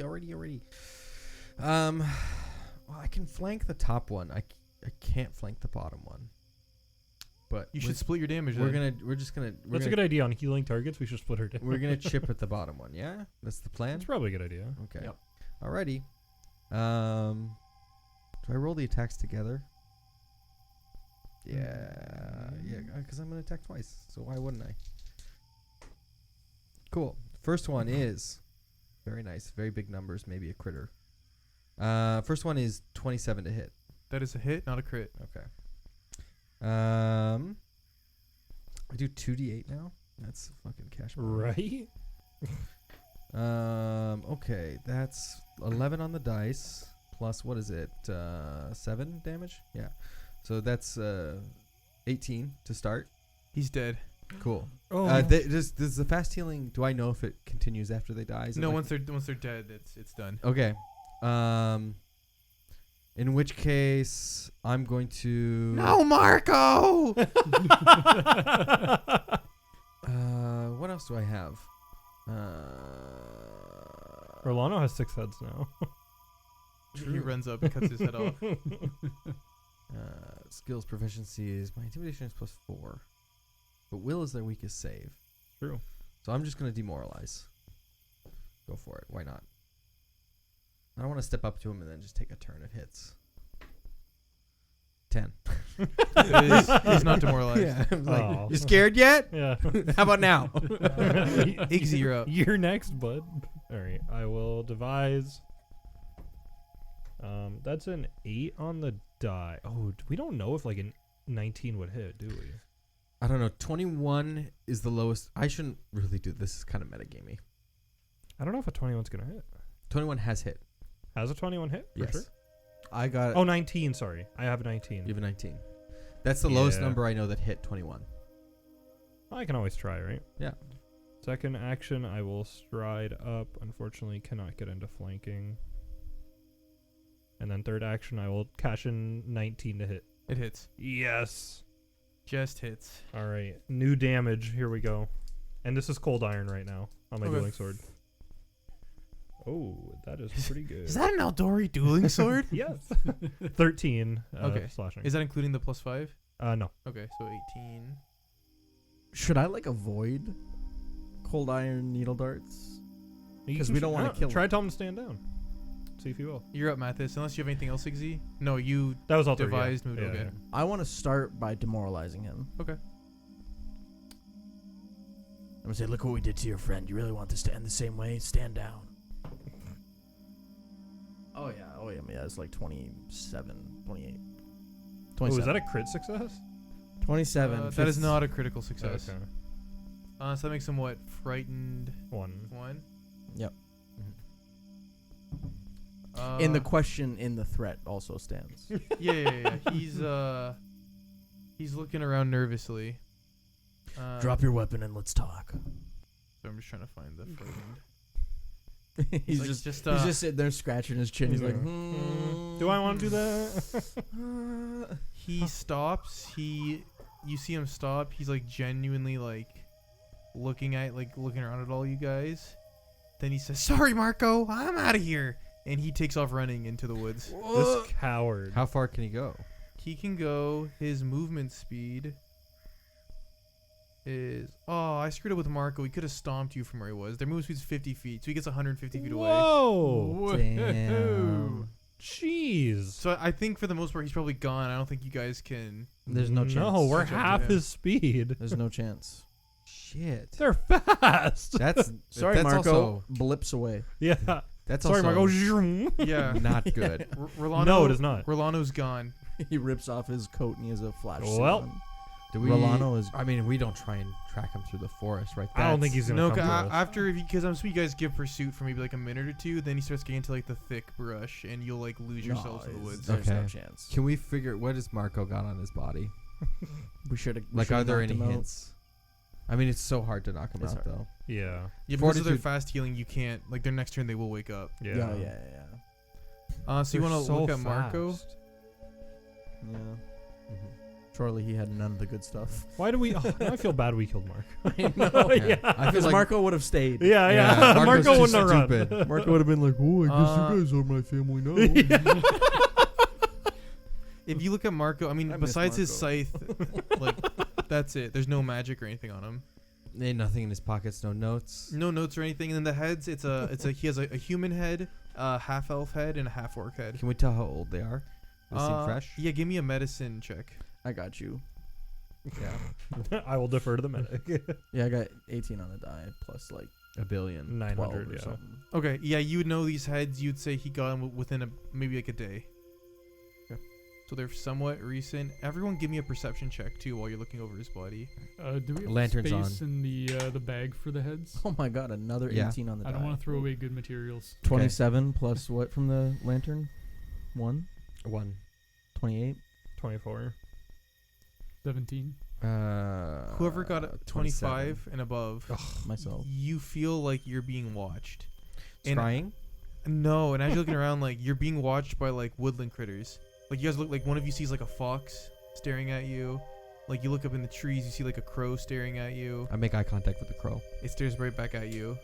Well, I can flank the top one. I can't flank the bottom one. But You should split your damage. we're then. just gonna That's a good idea on healing targets. We should split her down. we're gonna chip at the bottom one. Yeah, that's the plan. That's probably a good idea. Okay. Yep. Alrighty. Do I roll the attacks together? Yeah, because I'm gonna attack twice. So why wouldn't I? Cool. First one is very nice, very big numbers, maybe a critter. First one is 27 to hit. That is a hit, not a crit. Okay. I do 2d8 now. That's fucking cash. money. Right? Okay, that's 11 on the dice plus what is it? 7 damage. Yeah. So that's 18 to start. He's dead. Cool. Oh. Does the fast healing? Do I know if it continues after they die? Is it No, like- once they're dead, it's done. Okay. In which case, I'm going to. Marco. What else do I have? Rolano has 6 heads now. He runs up and cuts his head off. Skills proficiencies. My intimidation is +4, but will is their weakest save. True. So I'm just gonna demoralize. Go for it. Why not? I don't want to step up to him and then just take a turn of hits. 10. He's not demoralized. Yeah. I'm like, Oh. you scared yet? Yeah. How about now? Iggsy, you're up. You're next, bud. All right, I will devise. That's an 8 on the die. Oh, we don't know if like a 19 would hit, do we? I don't know. 21 is the lowest. I shouldn't really do this. Is kind of metagamey. I don't know if a 21's gonna hit. 21 has hit. Has a 21 hit? For Yes. sure. I got. Oh, 19. Sorry, I have a 19. You have a 19. That's the lowest Yeah. number I know that hit 21. I can always try, right? Yeah. Second action, I will stride up. Unfortunately, cannot get into flanking. And then third action, I will cash in 19 to hit. It hits. Yes. Just hits. All right. New damage. Here we go. And this is cold iron right now on my Okay. dueling sword. Oh, that is pretty good. Is that an Aldori dueling sword? Yes. 13 Okay. slashing. Is that including the +5? No. Okay, so 18. Should I like avoid cold iron needle darts? You 'Cause can we don't wanna kill Try him. telling him to stand down. See if you will. You're up, Mathis. Unless you have anything else, Igzy. No, you That was all three. devised Yeah. move. Yeah, Okay. yeah. I want to start by demoralizing him. Okay. I'm gonna say, look what we did to your friend. You really want this to end the same way? Stand down. Oh yeah. Yeah, it's like 27, 28. Oh, 27. is that a crit success? 27. That is not a critical success. Okay. So that makes him what? Frightened 1. 1. Yep. Uh, In the question, in the threat also stands. yeah. He's looking around nervously. Drop your weapon and let's talk. So I'm just trying to find the frightened. he's like, just just he's just sitting there scratching his chin. He's Yeah. like, Do I want to do that? He stops. You see him stop. He's like genuinely like looking around at all you guys. Then he says, "Sorry, Marco, I'm out of here," and he takes off running into the woods. This coward. How far can he go? He can go. His movement speed is. Oh, I screwed up with Marco. He could have stomped you from where he was. Their movement speed is 50 feet, so he gets 150 feet away. Whoa! Damn. Jeez. So I think for the most part, he's probably gone. I don't think you guys can. There's no chance. No, we're Catch up to half him. his speed. There's no chance. Shit. They're fast. That's Sorry, that's Marco. Also, blips away. Yeah. that's Sorry, also Marco. Yeah. not good. Rolando, No, it is not. Rolano's gone. He rips off his coat and he has a flash. Well. suit on. Do we? Rolano is. I mean, we don't try and track him through the forest, right? I don't think he's gonna No, come to us. after because I'm assuming you guys give pursuit for maybe like a minute or two, then he starts getting into like the thick brush, and you'll like lose yourselves in the woods. There's no Okay. chance. Can we figure what has Marco got on his body? We should have. Like, are there any hints? I mean, it's so hard to knock him It's out, hard. though. Yeah. Yeah, because of their Fortitude- fast healing, you can't like their next turn they will wake up. Yeah. Yeah. So you want to look at Marco? Yeah. Surely he had none of the good stuff. Why do we? Oh, now I feel bad we killed Mark. I know. Yeah. I feel Because like Marco would have stayed. Yeah, yeah. Yeah, Marco's Marco too wouldn't have run. stupid. Marco would have been like, "Oh, Uh, guys are my family now." If you look at Marco, I mean, I miss besides his Marco. scythe, like that's it. There's no magic or anything on him. ain't nothing in his pockets, no notes. No notes or anything. And then the heads, he has a human head, a half elf head, and a half orc head. Can we tell how old they are? They seem fresh. Yeah, give me a medicine check. I got you. Yeah, I will defer to the medic. Yeah, I got 18 on the die plus like a billion. 12 900. or Yeah. something. Okay, yeah, you would know these heads. You'd say he got them within maybe like a day. Okay. So they're somewhat recent. Everyone, give me a perception check too while you're looking over his body. Do we have Lanterns space in the bag for the heads? Oh my god, another Yeah. 18 on the die. I don't want to throw away good materials. 27 plus what from the lantern? 1? 28? 24. 17. Whoever got a 25 and above, Myself. you feel like you're being watched. And- Trying? No, and as you're looking around, like you're being watched by like woodland critters. Like you guys look like one of you sees like a fox staring at you. Like you look up in the trees, you see like a crow staring at you. I make eye contact with the crow. It stares right back at you.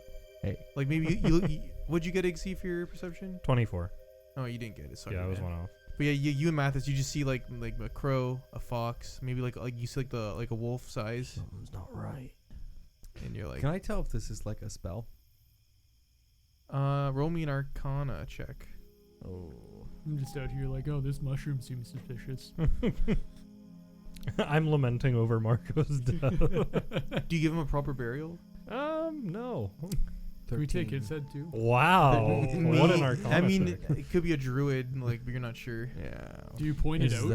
Hey. Like maybe you look. What'd you get, Igzy, for your perception? 24. Oh, you didn't get it. Sorry. Yeah, I was man. one off. But yeah, you and Mathis, you just see like a crow, a fox, maybe like you see like a wolf size, Something's not right. and you're like, Can I tell if this is like a spell? roll me an Arcana check. Oh. I'm just out here like, oh, this mushroom seems suspicious. I'm lamenting over Marco's death. Do you give him a proper burial? No. Can we take his head too? Wow. What an Arcana I mean, check. it could be a druid, like, but you're not sure. Yeah. Do you point it Is out?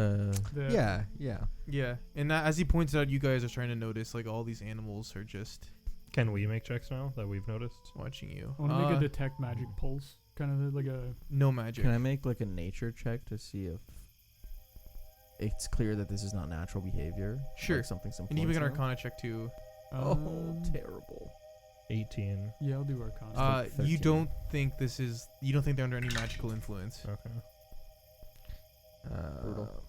the Yeah. Yeah, and that, as he points out, you guys are trying to notice like all these animals are just Can we make checks now that we've noticed? watching you. I want to make a detect magic pulse, kind of like a. No magic. Can I make like a nature check to see if it's clear that this is not natural behavior? Sure. Like something's And you make an influencing Arcana check too. Oh, um, terrible. 18. Yeah, I'll do Arcana. like You 13. don't think you don't think they're under any magical influence. Okay. Brutal.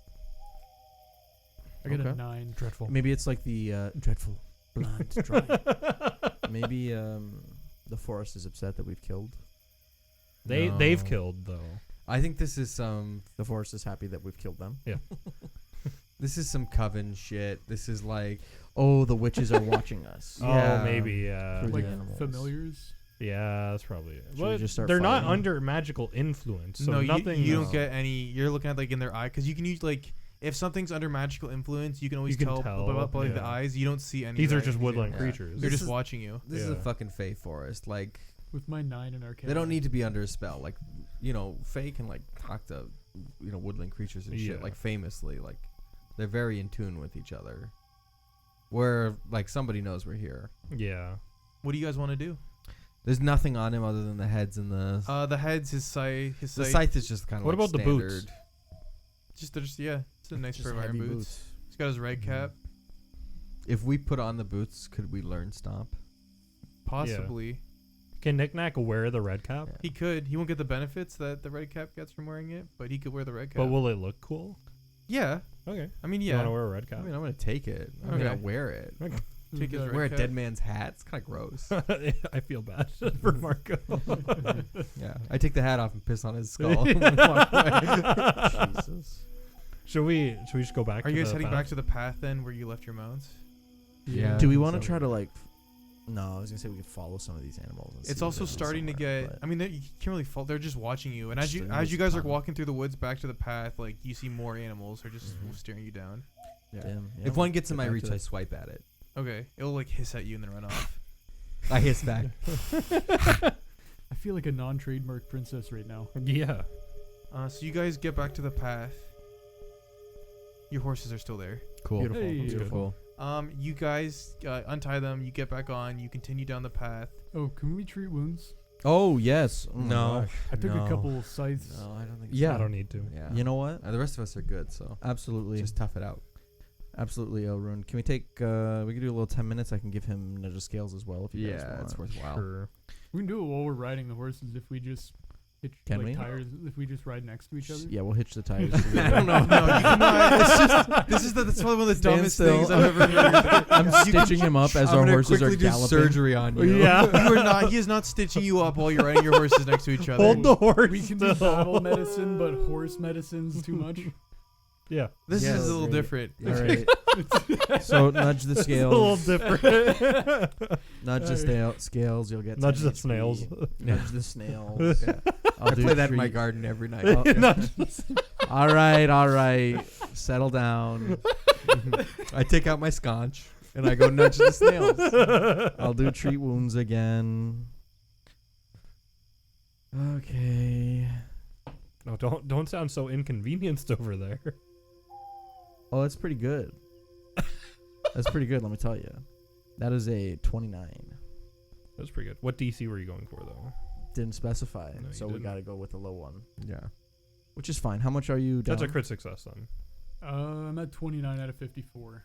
I got okay. a 9. Dreadful. Maybe it's like the dreadful, bland, dry. Maybe the forest is upset that we've killed. They've No. killed though. I think this is some The forest is happy that we've killed them. coven shit. This is like Oh, the witches are watching us. Yeah. Oh, maybe. Through Like the animals. familiars. Yeah, that's probably it. Should we But just start they're not fighting? under magical influence, so no, nothing. you don't get any. You're looking at like in their eye because you can use like if something's under magical influence, you can always can tell, tell, about like the yeah. eyes. You don't see any. These of are that just usually. woodland Yeah. creatures. They're This just is- watching you. This is a Yeah. fucking Fey forest. Like, With my 9 in Arcana. they don't need to be under a spell. Like, Fey can like talk to, woodland creatures and shit. Yeah. Like famously, like they're very in tune with each other. Where like somebody knows we're here. Yeah. What do you guys want to do? There's nothing on him other than the heads and the. The heads, his scythe, The scythe is just kind of. What like about the standard. boots? Just it's a nice Just pair of heavy iron boots. He's got his red cap. If we put on the boots, could we learn stomp? Possibly. Can Knick-Knack wear the red cap? Yeah. He could. He won't get the benefits that the red cap gets from wearing it, but he could wear the red cap. But will it look cool? Yeah. Okay. I mean, You yeah. want to wear a red cap? I mean, I'm gonna take it. I'm Okay. gonna wear it. Take his That- red Wear a cap. dead man's hat. It's kind of gross. I feel bad for Marco. Yeah, I take the hat off and piss on his skull. And walk away. Jesus. Should we just go back? Are to you guys the heading path? back to the path then, where you left your mounts? Yeah. Do we I think want to so. try to like? No, I was gonna say we could follow some of these animals. And It's see also if they're starting to somewhere, get. but- I mean, you can't really fault. They're just watching you, and Just as you guys are ton. walking through the woods back to the path, like you see more animals. They're just Mhm. staring you down. Yeah. Damn, yeah, If one gets in get my back reach, to I swipe at it. Okay, it'll like hiss at you and then run off. I hiss back. I feel like a non-trademark princess right now. Yeah. So you guys get back to the path. Your horses are still there. Cool. Beautiful. Hey. Beautiful. You guys untie them. You get back on. You continue down the path. Oh, can we treat wounds? Oh yes. Oh my No. gosh. I took No. a couple scythes. No, I don't think. Yeah. I don't need to. So. Yeah. You know what? The rest of us are good, so Absolutely. just tough it out. Absolutely, Elrune. Can we take? We can do a little 10 minutes. I can give him Ninja Scales as well if you guys Yeah, want. it's worthwhile. Sure. We can do it while we're riding the horses if we just hitch Can like we? tires. If we just ride next to each other. Yeah, we'll hitch the tires. I don't know. No, you cannot. It's just that's probably one of the Stand dumbest still. things I've ever heard. I'm stitching him up as I'm our gonna horses are quickly do galloping. surgery on you. Yeah. You are not. He is not stitching you up while you're riding your horses next to each other. Hold the horse. We can do still. battle medicine, but horse medicine's too much. Yeah. This Yeah, is a little great. different. All right. So nudge the It's a little scales. different. Nudge the scales. You'll get Nudge 10 the HP. snails. Nudge the snails. Yeah. I'll I do play that in my treat- garden every night. Oh, Nudge All right. Settle down. I take out my scotch and I go nudge the snails. I'll do treat wounds again. Okay. No, don't sound so inconvenienced over there. Oh, that's pretty good. That's pretty good, let me tell you. That is a 29. That's pretty good. What DC were you going for though? Didn't specify, No, you so we didn't. got to go with the low one, Yeah. which is fine. How much are you down? That's a crit success then. I'm at 29 out of 54.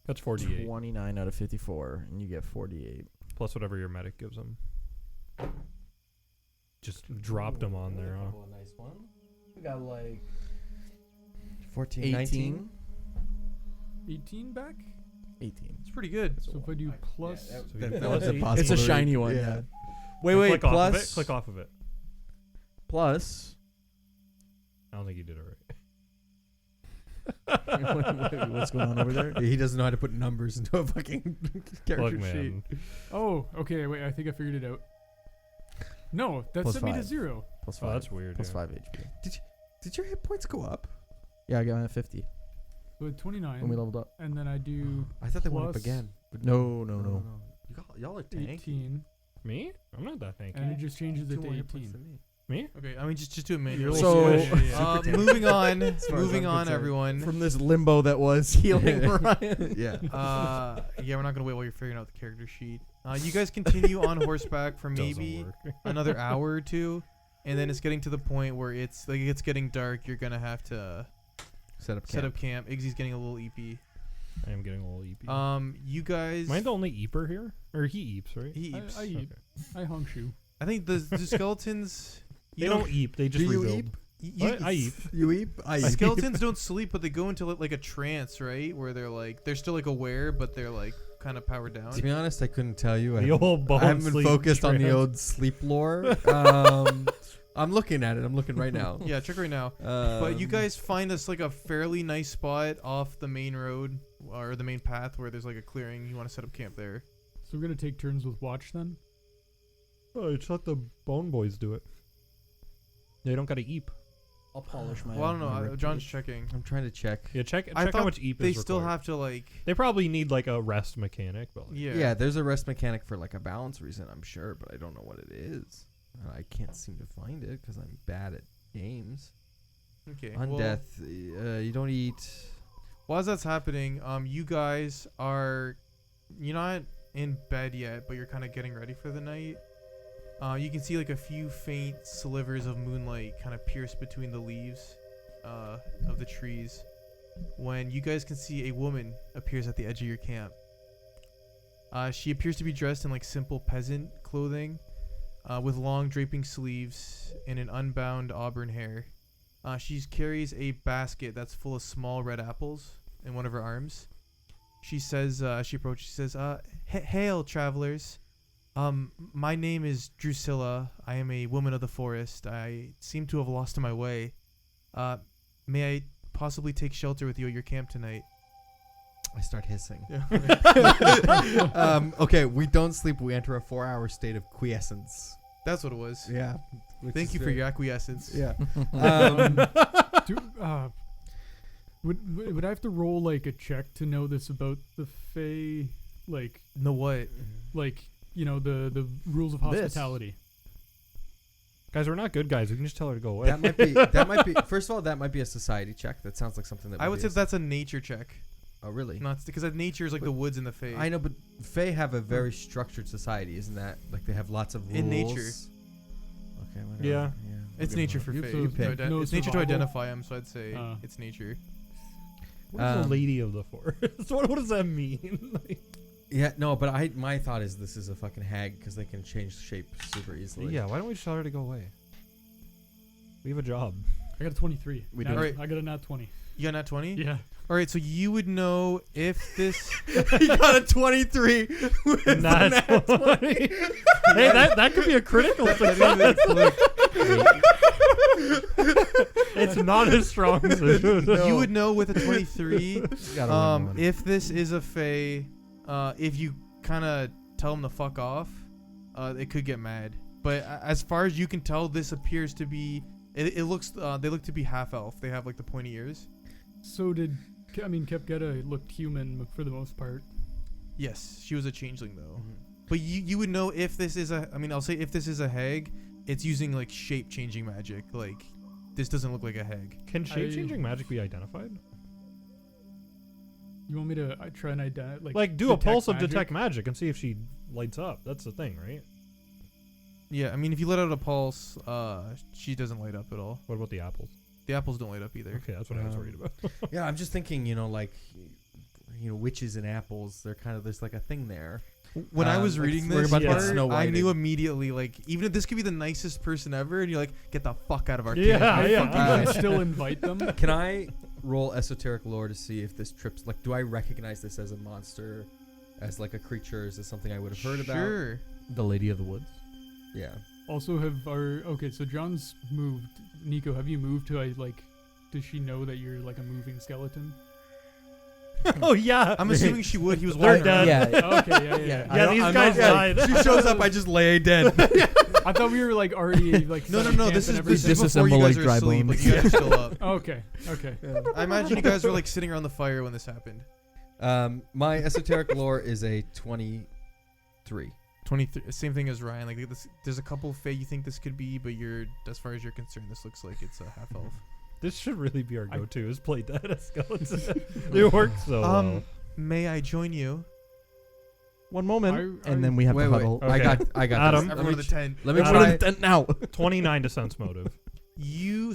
That's 48 29 out of 54, and you get 48. plus whatever your medic gives him. Just dropped him on there, huh? Nice one. We got like 14, 18. 19. 18 back. 18. It's pretty good. So if I do plus, So you That plus was 18. impossible. It's a shiny one. Yeah. Yeah. Wait. Click off of it. Plus. Click off of it. Plus. I don't think you did it right. What's going on over there? He doesn't know how to put numbers into a fucking character Look, sheet. man. oh, okay, wait, I think I figured it out. No, that Plus set me to 5. 0. Plus Oh, 5. that's weird. Plus yeah. 5 HP. Did your hit points go up? Yeah, I got at 50 So at 29, when we leveled up. and then I do I thought they went up Plus- again. But No. Y'all are tanky. 18, Me? I'm not that and it tanky. just changes it Two to more hit points 18. than me. Me? Okay, I mean just do it manually. You're So- moving on. far as Moving I'm on, concerned. everyone. From this limbo that was healing Ryan. Yeah. Yeah, we're not gonna wait while you're figuring out the character sheet. You guys continue on horseback for Doesn't maybe work. another hour or two, and then it's getting to the point where it's getting dark. You're gonna have to Set up set up camp. Iggsy's getting a little eepy. I am getting a little eepy. You guys. Am I the only eeper here? Or he eeps, right? He eeps. I eat. I hung shoe. I think the skeletons. They don't eep. They just Do you rebuild. eep? What? I eep. You eep? I eep. Skeletons don't sleep, but they go into like a trance, right? Where they're still like aware, but they're like kind of powered down. To be honest, I couldn't tell you. The old bone I haven't been sleep focused on the trance. old sleep lore. I'm looking at it. I'm looking right now. Yeah, check right now. But you guys find us like a fairly nice spot off the main road or the main path where there's like a clearing. You want to set up camp there. So we're gonna take turns with watch then. Oh, just let the Bone Boys do it. They don't got to eep. I'll polish my. Well, I don't my know. rib John's cage. checking. I'm trying to check. Yeah, check I how thought much eep They is still required. have to like. They probably need like a rest mechanic, but like, Yeah. Yeah, there's a rest mechanic for like a balance reason, I'm sure, but I don't know what it is. I can't seem to find it because I'm bad at games. Okay. On well, death, you don't eat. While that's happening, you guys are, you're not in bed yet, but you're kind of getting ready for the night. You can see like a few faint slivers of moonlight kind of pierce between the leaves of the trees, when you guys can see a woman appears at the edge of your camp. She appears to be dressed in like simple peasant clothing, with long draping sleeves and an unbound auburn hair. She carries a basket that's full of small red apples in one of her arms. She says, she approaches, she says, "Hail, travelers. My name is Drusilla. I am a woman of the forest. I seem to have lost my way. May I possibly take shelter with you at your camp tonight?" I start hissing. Yeah. Okay, we don't sleep. We enter a 4-hour state of quiescence. That's what it was. Yeah. Thank you for your acquiescence. Yeah. Would I have to roll like a check to know this about the Fae? Like Know what? the rules of This. hospitality. guys, we're not good guys. We can just tell her to go away. That might be. First of all, that might be a society check. That sounds like something that I would say that's a nature check. Oh, really? Not because nature is like But the woods and the Fae. I know, but Fae have a very structured society, isn't that? Like they have lots of rules. In nature. Okay. Whatever. Yeah. It's Okay, nature well, for You Fae. so pick. no It's nature to survival? identify them, so I'd say it's nature. What is a Um, lady of the forest? what does that mean? Like, Yeah. No, but my thought is this is a fucking hag because they can change shape super easily. yeah, why don't we just tell her to go away? We have a job. I got a 23. We Nat- do. Alright. I got a nat 20. You got nat 20? Yeah. All right, so you would know if this. You got a 23. Nat 20. Hey, that could be a critical success. It's not as strong as it is. You would know with a 23 Gotta win one. if this is a Fae. If you kind of tell them to fuck off, it could get mad. But as far as you can tell, this appears to be. It looks. They look to be half elf. They have like the pointy ears. So Kepgetta looked human for the most part. Yes, she was a changeling though. Mhm. But you would know if this is a. I mean, I'll say if this is a hag, it's using like shape changing magic. Like this doesn't look like a hag. Can shape-changing magic be identified? You want me to try and identify Like, do a detect pulse of magic? detect magic and see if she lights up. That's the thing, right? Yeah, I mean, if you let out a pulse, she doesn't light up at all. What about the apples? The apples don't light up either. Okay, that's what I was worried about. Yeah, I'm just thinking, witches and apples. They're kind of there's like a thing there. When I was like, reading we're this, about to part, get Snow I knew Whited. immediately, like, even if this could be the nicest person ever, and you're like, get the fuck out of our camp. Yeah, I yeah. fucking want to still invite them. Can I roll esoteric lore to see if this trips? Like, do I recognize this as a monster, as like a creature? Is this something I would have heard about? Sure. The Lady of the Woods. Yeah. Also, so John's moved. Nico, have you moved to does she know that you're like a moving skeleton? Oh, yeah. I'm assuming she would. He was They're walking around. dead. Okay, yeah. Yeah, these guys died. She shows up. I just lay dead. I thought we were like already like. No, setting camp this is and this is everything. before you Disassemble, guys like, are dry asleep. Like, bones. you guys are still up. Okay. I imagine you guys were like sitting around the fire when this happened. My esoteric lore is a 23. 23, same thing as Ryan. Like, there's a couple Fae you think this could be, but as far as you're concerned, this looks like it's a half elf. This should really be our go-to, is play dead as skeleton. It works so well. May I join you? One moment, I- and then we have Wait, to wait. huddle. I got Adam. this. Everyone in the tent. Let me Adam. try. tent now. 29 to sense motive.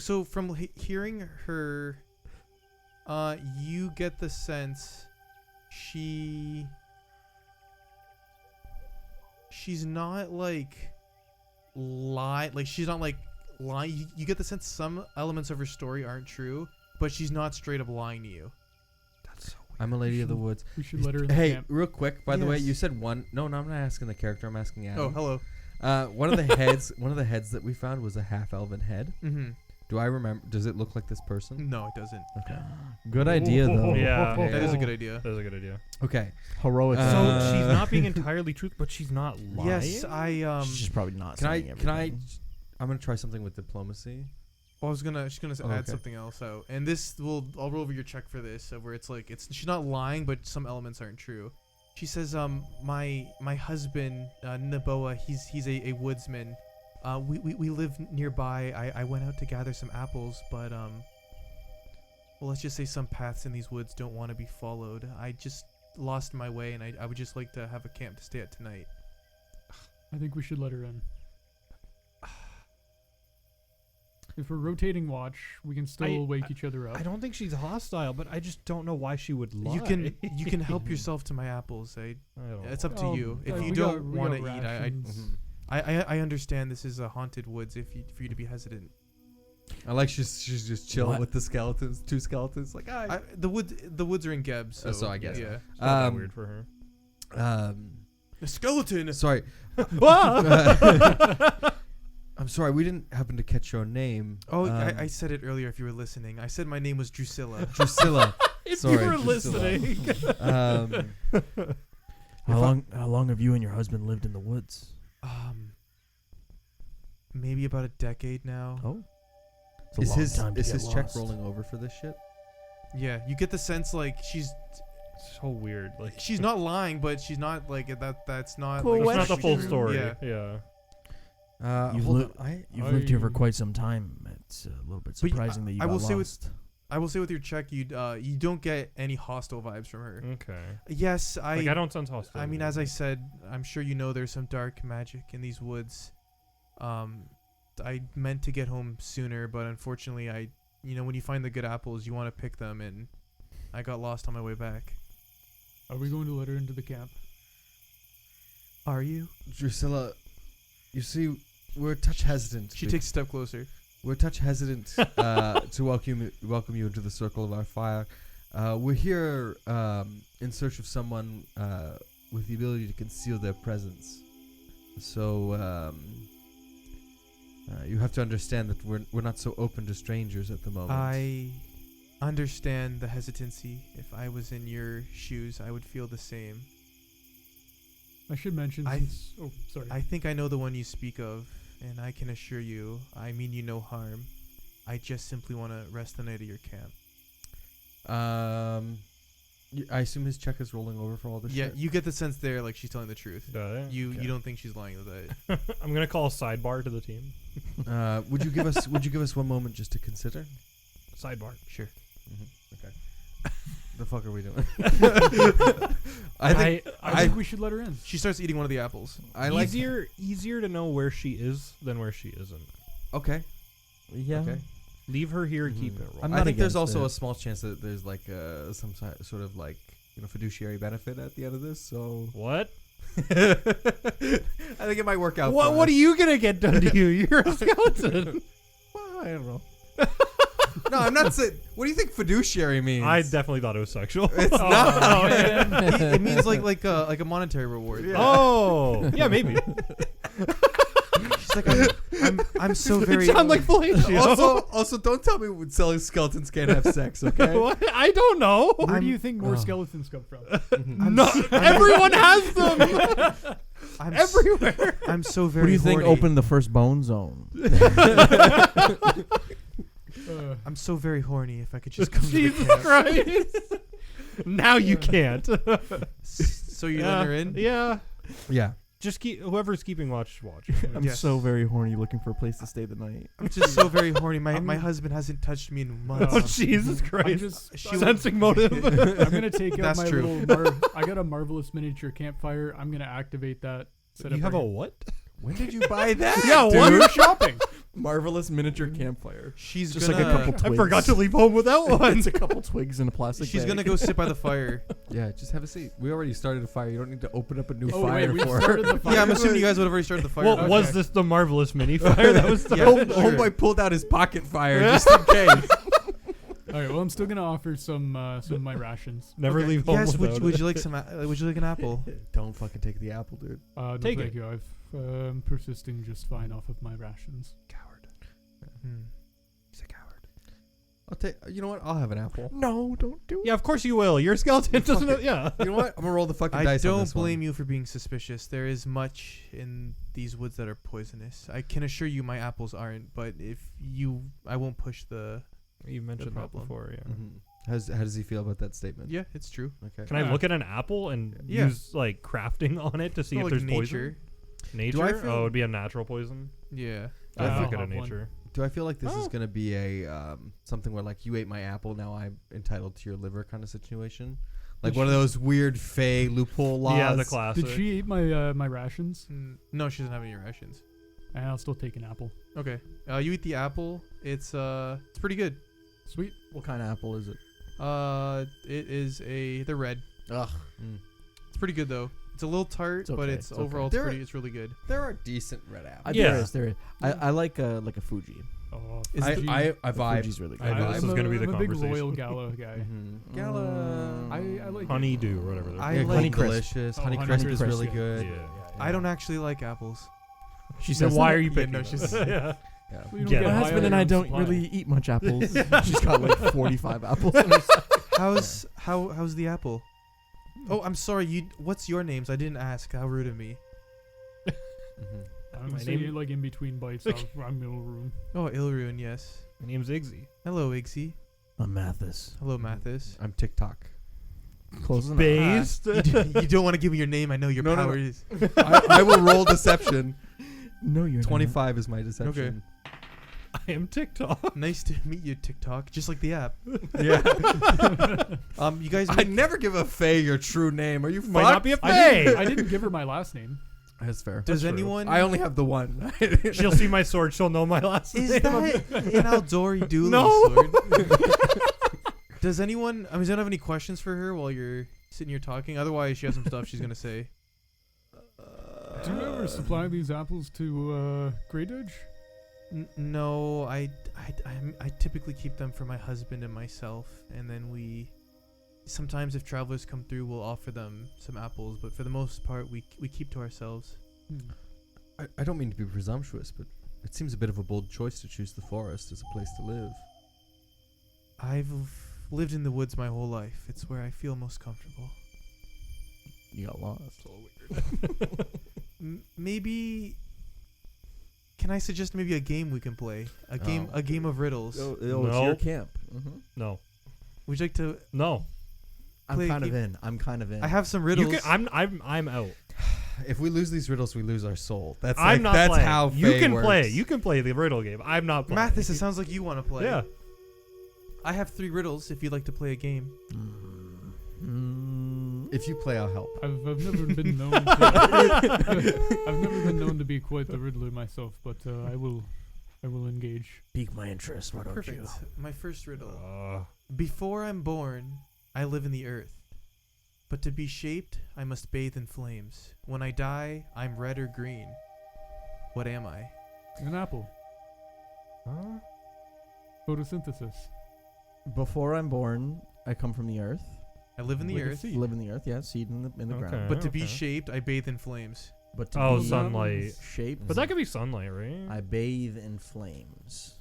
So from hearing her, you get the sense she's not like she's not like lying. You get the sense some elements of her story aren't true, but she's not straight up lying to you. That's so I'm a lady of the woods. We should let her in the Hey, camp. real quick, by the way, Yes. you said one. No, I'm not asking the character. I'm asking Adam. Oh, hello. One of the heads that we found was a half elven head. Mm-hmm. Do I remember? Does it look like this person? No, it doesn't. Okay. Good idea, though. Yeah. That is a good idea. That was a good idea. Okay. Heroic. So she's not being entirely truthful, but she's not lying. Yes, She's just probably not Can saying I? everything. I'm gonna try something with diplomacy. Well, I was gonna add okay. something else out, and this I'll roll over your check for this, where it's like she's not lying, but some elements aren't true. She says, my husband, Naboa, he's a woodsman. We live nearby. I went out to gather some apples, but well, let's just say some paths in these woods don't want to be followed. I just lost my way, and I would just like to have a camp to stay at tonight. I think we should let her in. If we're rotating watch, we can still wake each other up. I don't think she's hostile, but I just don't know why she would lie. You can help yourself to my apples. It's up to you. If you we don't got want to eat, rations. I understand this is a haunted woods. For you to be hesitant. I like she's just chilling What? with the skeletons, 2 skeletons. Like, The woods are in Geb, so I guess. yeah. It's not that weird for her. A skeleton. Sorry. I'm sorry, we didn't happen to catch your name. Oh, I said it earlier. If you were listening, I said my name was Drusilla. Drusilla. If Sorry, you were Drusilla. listening. How long have you and your husband lived in the woods? Maybe about a decade now. Oh, it's a long time to is get his check lost. rolling over for this shit? Yeah, you get the sense like she's So weird. Like she's not lying, but she's not like that. That's not. Cool, like, that's not the full true. story. Yeah. Yeah. You've Hold li- on. You've lived here for I- quite some time. It's a little bit But surprising that you I got will say lost. I will say with your check, you don't get any hostile vibes from her. Okay. Yes, Like I don't sense hostility. I mean, as I said, I'm sure you know there's some dark magic in these woods. I meant to get home sooner, but unfortunately, when you find the good apples, you want to pick them, and I got lost on my way back. Are we going to let her into the camp? Are you? Drusilla, you see, we're a touch hesitant. She takes a step closer. We're a touch hesitant to welcome you into the circle of our fire. We're here in search of someone with the ability to conceal their presence. So you have to understand that we're not so open to strangers at the moment. I understand the hesitancy. If I was in your shoes, I would feel the same. I should mention I- since... Oh, sorry. I think I know the one you speak of, and I can assure you, I mean you no harm. I just simply want to rest the night at your camp. I assume his check is rolling over for all this Yeah, shit? you get the sense there, like she's telling the truth. Okay. You don't think she's lying with that. I'm gonna call a sidebar to the team. Would you give us one moment just to consider? Sidebar. Sure. Okay. The fuck are we doing? I think I think we should let her in. She starts eating one of the apples. I like. easier to know where she is than where she isn't. Okay. Yeah. Okay. Leave her here and keep Mhm. it rolling. I'm I not think there's against also it. a small chance that there's like some sort of like fiduciary benefit at the end of this. So What? I think it might work out. What? for What are us. you gonna get done to you? You're a skeleton. Well, I don't know. No, I'm not saying. What do you think fiduciary means? I definitely thought it was sexual. It's not. It means like a monetary reward. Yeah. Oh, yeah, maybe. She's like, I'm so very. It sounds like fellatio. Also, don't tell me when selling skeletons can't have sex. Okay. What? I don't know. Where do I'm- you think more oh. skeletons come from? No, everyone has them I'm everywhere. I'm so very. What do you think horny. opened the first bone zone? I'm so very horny. If I could just come to the Jesus camp. Christ. Now you can't. So you let her in? Yeah. Yeah. Just keep whoever's keeping watch. I'm Yes. so very horny looking for a place to stay the night. I'm just so very horny. My I'm- husband hasn't touched me in Oh months. Jesus I'm Christ! just... She Sensing motive. I'm gonna take out That's my true. little... I got a marvelous miniature campfire. I'm gonna activate that. Set You up have our- a what? When did you buy that? Yeah, Dude, what? we were shopping. Marvelous miniature campfire. She's Just gonna. like a couple I twigs. forgot to leave home without one. It's a couple twigs in a plastic She's bag. gonna go sit by the fire. Yeah, just have a seat. We already started a fire. You don't need to open up a new Oh, fire wait, we for started the fire. Yeah, I'm assuming you guys would have already started the fire. Well, Okay. was this the marvelous mini fire that was? Yeah, Home- sure. Homeboy pulled out his pocket fire just in case. All right. Well, I'm still gonna offer some of my rations. Never Okay. leave home Yes, without would it. you like some? Would you like an apple? Don't fucking take the apple, dude. No, Take thank it. you. I'm persisting just fine off of my rations. Coward. Hmm. He's a I'll take. You know what? I'll have an apple. No, don't do it. Yeah, of course you will. Your skeleton doesn't. Fuck it. Yeah. You know what? I'm gonna roll the fucking I dice on don't this one. blame you for being suspicious. There is much in these woods that are poisonous. I can assure you my apples aren't, but I won't push the... You mentioned that problem. before. Yeah. Mhm. How does he feel about that statement? Yeah, it's true. Okay. Can I look at an apple and Yeah. use like crafting on it to see Not if like there's nature. poison? Nature? Do I feel- Oh, it'd be a natural poison. Yeah. I I'll look at a have one. nature. Do I feel like this is Oh. gonna be a something where like you ate my apple, now I'm entitled to your liver kind of situation? Like Did one of she- those weird fey loophole laws. Yeah, the classic. Did she eat my my rations? No, she doesn't have any rations. And I'll still take an apple. Okay. You eat the apple. It's pretty good. Sweet. What kind of apple is it? It is the red. Ugh. Mm. It's pretty good though. It's a little tart, It's but okay, it's it's okay. overall There- it's really good. There are decent red apples. Yeah. There is. I like a Fuji. Oh, Is I, the- I The vibe. Fuji's really good. I know this is gonna be the I'm a big conversation. Royal Gala guy. Mhm. Gala. I like Honeydew or whatever. they're I Yeah, called. like- Honey Honeycrisp. Delicious. Oh, Honey Honey Crisp is Crisp, really yeah. good. Yeah. I don't actually like apples. She Then says why that. are you Yeah, picking? no, them? she's- yeah. Yeah. Well, you don't Get get it. My high husband on and I your own don't supply. really eat much apples. She's got like 45 apples. In her How's the apple? Oh, I'm sorry. What's your names? I didn't ask. How rude of me. Mhm. I'm My saying name- like in between bites. I'm middle room. Oh, Ilrune, yes. My name's Iggsy. Hello, Iggsy. I'm Mathis. Hello, Mathis. I'm TikTok. Close enough. Based. You don't want to give me your name. I know your No, no, no. powers. I will roll deception. No, you're 25 is my deception. I am TikTok. Nice to meet you, TikTok. Just like the app. Yeah. You guys. I never give a Faye your true name. Are you Might not fucked? be a I Fae. didn't give her my last name. That's fair. Does That's true. anyone? I only have the one. She'll see my sword. She'll know my last Is name. that an Aldori dueling No. sword? Does anyone? Does anyone have any questions for her while you're sitting here talking? Otherwise, she has some stuff she's gonna say. Do you ever supply these apples to Great Edge? No, I typically keep them for my husband and myself, and then sometimes if travelers come through, we'll offer them some apples, but for the most part, we keep to ourselves. I don't mean to be presumptuous, but it seems a bit of a bold choice to choose the forest as a place to live. I've lived in the woods my whole life. It's where I feel most comfortable. You got lost. Maybe. Can I suggest maybe a game we can play? A game of riddles. It's No. your camp. Mm-hmm. No. Would you like to? No. I'm Play a kind of game. in. I'm kind of in. I have some You riddles. can, I'm out. If we lose these riddles, we lose our soul. That's I'm not that's playing. how You Faye can works. play. You can play the riddle game. I'm not playing. Mathis, it sounds like you want to play. Yeah. I have 3 riddles if you'd like to play a game. If you play, I'll help. I've never been known. To, I've never been known to be quite the riddler myself, but I will engage. Pique my interest. Why don't Perfect. you? My first riddle. Before I'm born, I live in the earth. But to be shaped, I must bathe in flames. When I die, I'm red or green. What am I? An apple. Huh? Photosynthesis. Before I'm born, I come from the earth. I live in the Like a earth. seed. Live in the earth. Yeah, seed in the Okay. ground. But to be Okay. shaped, I bathe in flames. But to Oh, be sunlight. shaped, But that could be sunlight, right? I bathe in flames.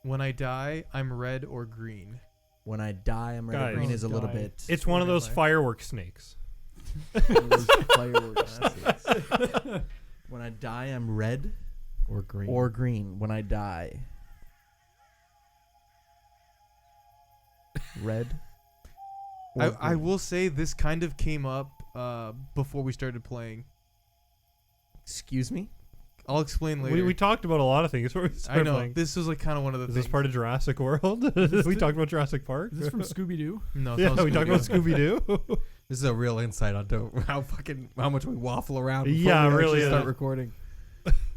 When I die, I'm red or green. When I die, I'm red. Guys. Green is a little Die. bit. It's one of What am those I? firework snakes. those fireworks. When I die, I'm red Or green. or green. When I die, red. or I green. will say this kind of came up before we started playing. Excuse me. I'll explain later. We talked about a lot of things before we I started know. playing. This was like kind of one of the Is things. this part of Jurassic World? we talked about Jurassic Park. Is this from Scooby Doo? No, it's Yeah, not we talked about Scooby-Doo. Scooby Doo. This is a real insight onto how much we waffle around. Before Yeah, we really actually is. start recording.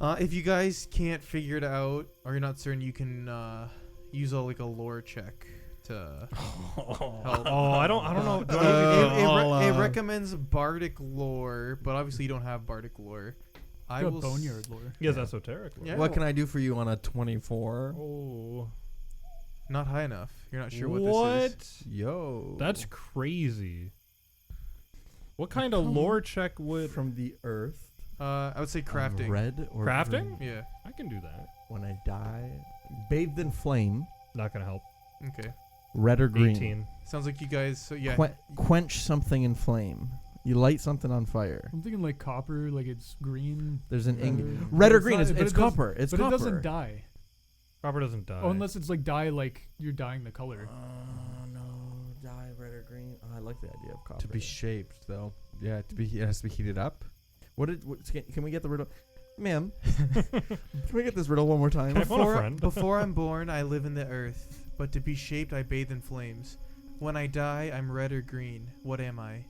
If you guys can't figure it out or you're not certain, you can use a lore check to help. Oh, I don't know. It recommends bardic lore, but obviously you don't have bardic lore. I Got will boneyard lore. He has esoteric. Yeah. What can I do for you on a 24? Oh, Not high enough. You're not sure what this is. Yo. That's crazy. What kind of lore check would From the earth. I would say I'm crafting. red or crafting? green. Yeah. I can do that. When I die, bathed in flame. Not gonna help. Okay. Red or green? 18. Sounds like you guys. So yeah. Quench something in flame. You light something on fire. I'm thinking like copper, like it's green. There's an Uh, red but or green. not- It's but it does- copper. It's but copper. it doesn't die. Copper doesn't die. Oh, unless it's like dye, like you're dyeing the color. No, dye red or green. Oh, I like the idea of copper. To be shaped, though. Yeah, it has to be heated up. Can we get the riddle, ma'am? Can we get this riddle one more time? Can I phone a friend? Before I'm born, I live in the earth, but to be shaped, I bathe in flames. When I die, I'm red or green. What am I?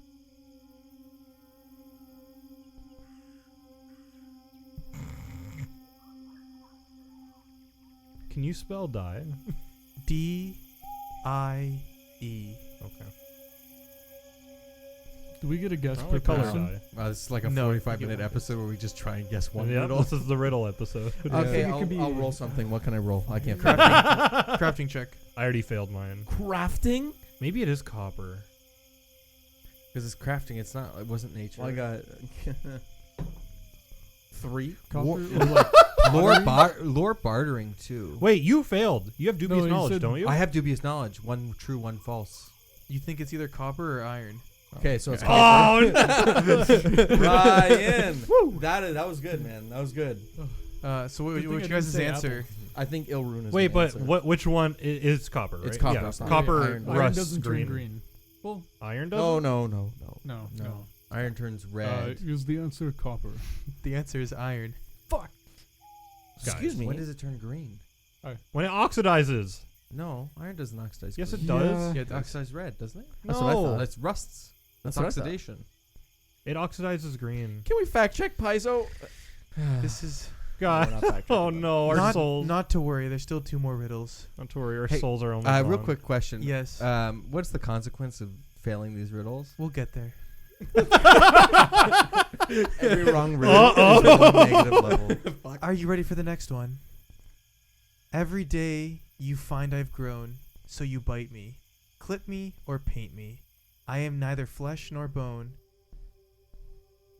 Can you spell die? D-I-E. Okay. Do we get a guess I per like color person? die. This is like a No, 45-minute you- episode where we just try and guess one Yeah, riddle. this is the riddle episode. Okay, it could be- I'll roll something. What can I roll? I can't. Crafting check. I already failed mine. Crafting? Maybe it is copper. Because it's crafting. It's not. It wasn't nature. Well, I got 3. Copper War- or like lore bartering too. Wait, you failed. You have dubious No, you knowledge, said- don't you? I have dubious knowledge. One true, one false. You think it's either copper or iron? Okay, so it's Oh, Ryan. That was good, man. That was good. So what, Good thing what's I your guys' didn't say answer? I think Ilrune is wait, the but answer. which one is copper? Right? It's copper, Yeah. it's not Copper, iron. iron rust, doesn't green. turn green. Well, Iron No, doesn't. no. no. Iron turns red. Is the answer copper? The answer is iron. Excuse me. When does it turn green? When it oxidizes. No, iron doesn't oxidize. Yes, it green. does. Yeah, It oxidizes red, doesn't it? That's what I No. thought. That's rusts. That's That's what I thought. oxidation. It oxidizes green. Can we fact check Paizo? This is God. No, we're not fact checking Oh that. no, our not, souls. not to worry. There's still 2 more riddles. Not to worry, our Hey, souls are only. Real gone. quick question. Yes, What's the consequence of failing these riddles? we'll get there. Every wrong riddle is at one negative level. Are you ready for the next one? Every day you find I've grown, so you bite me, clip me, or paint me. I am neither flesh nor bone,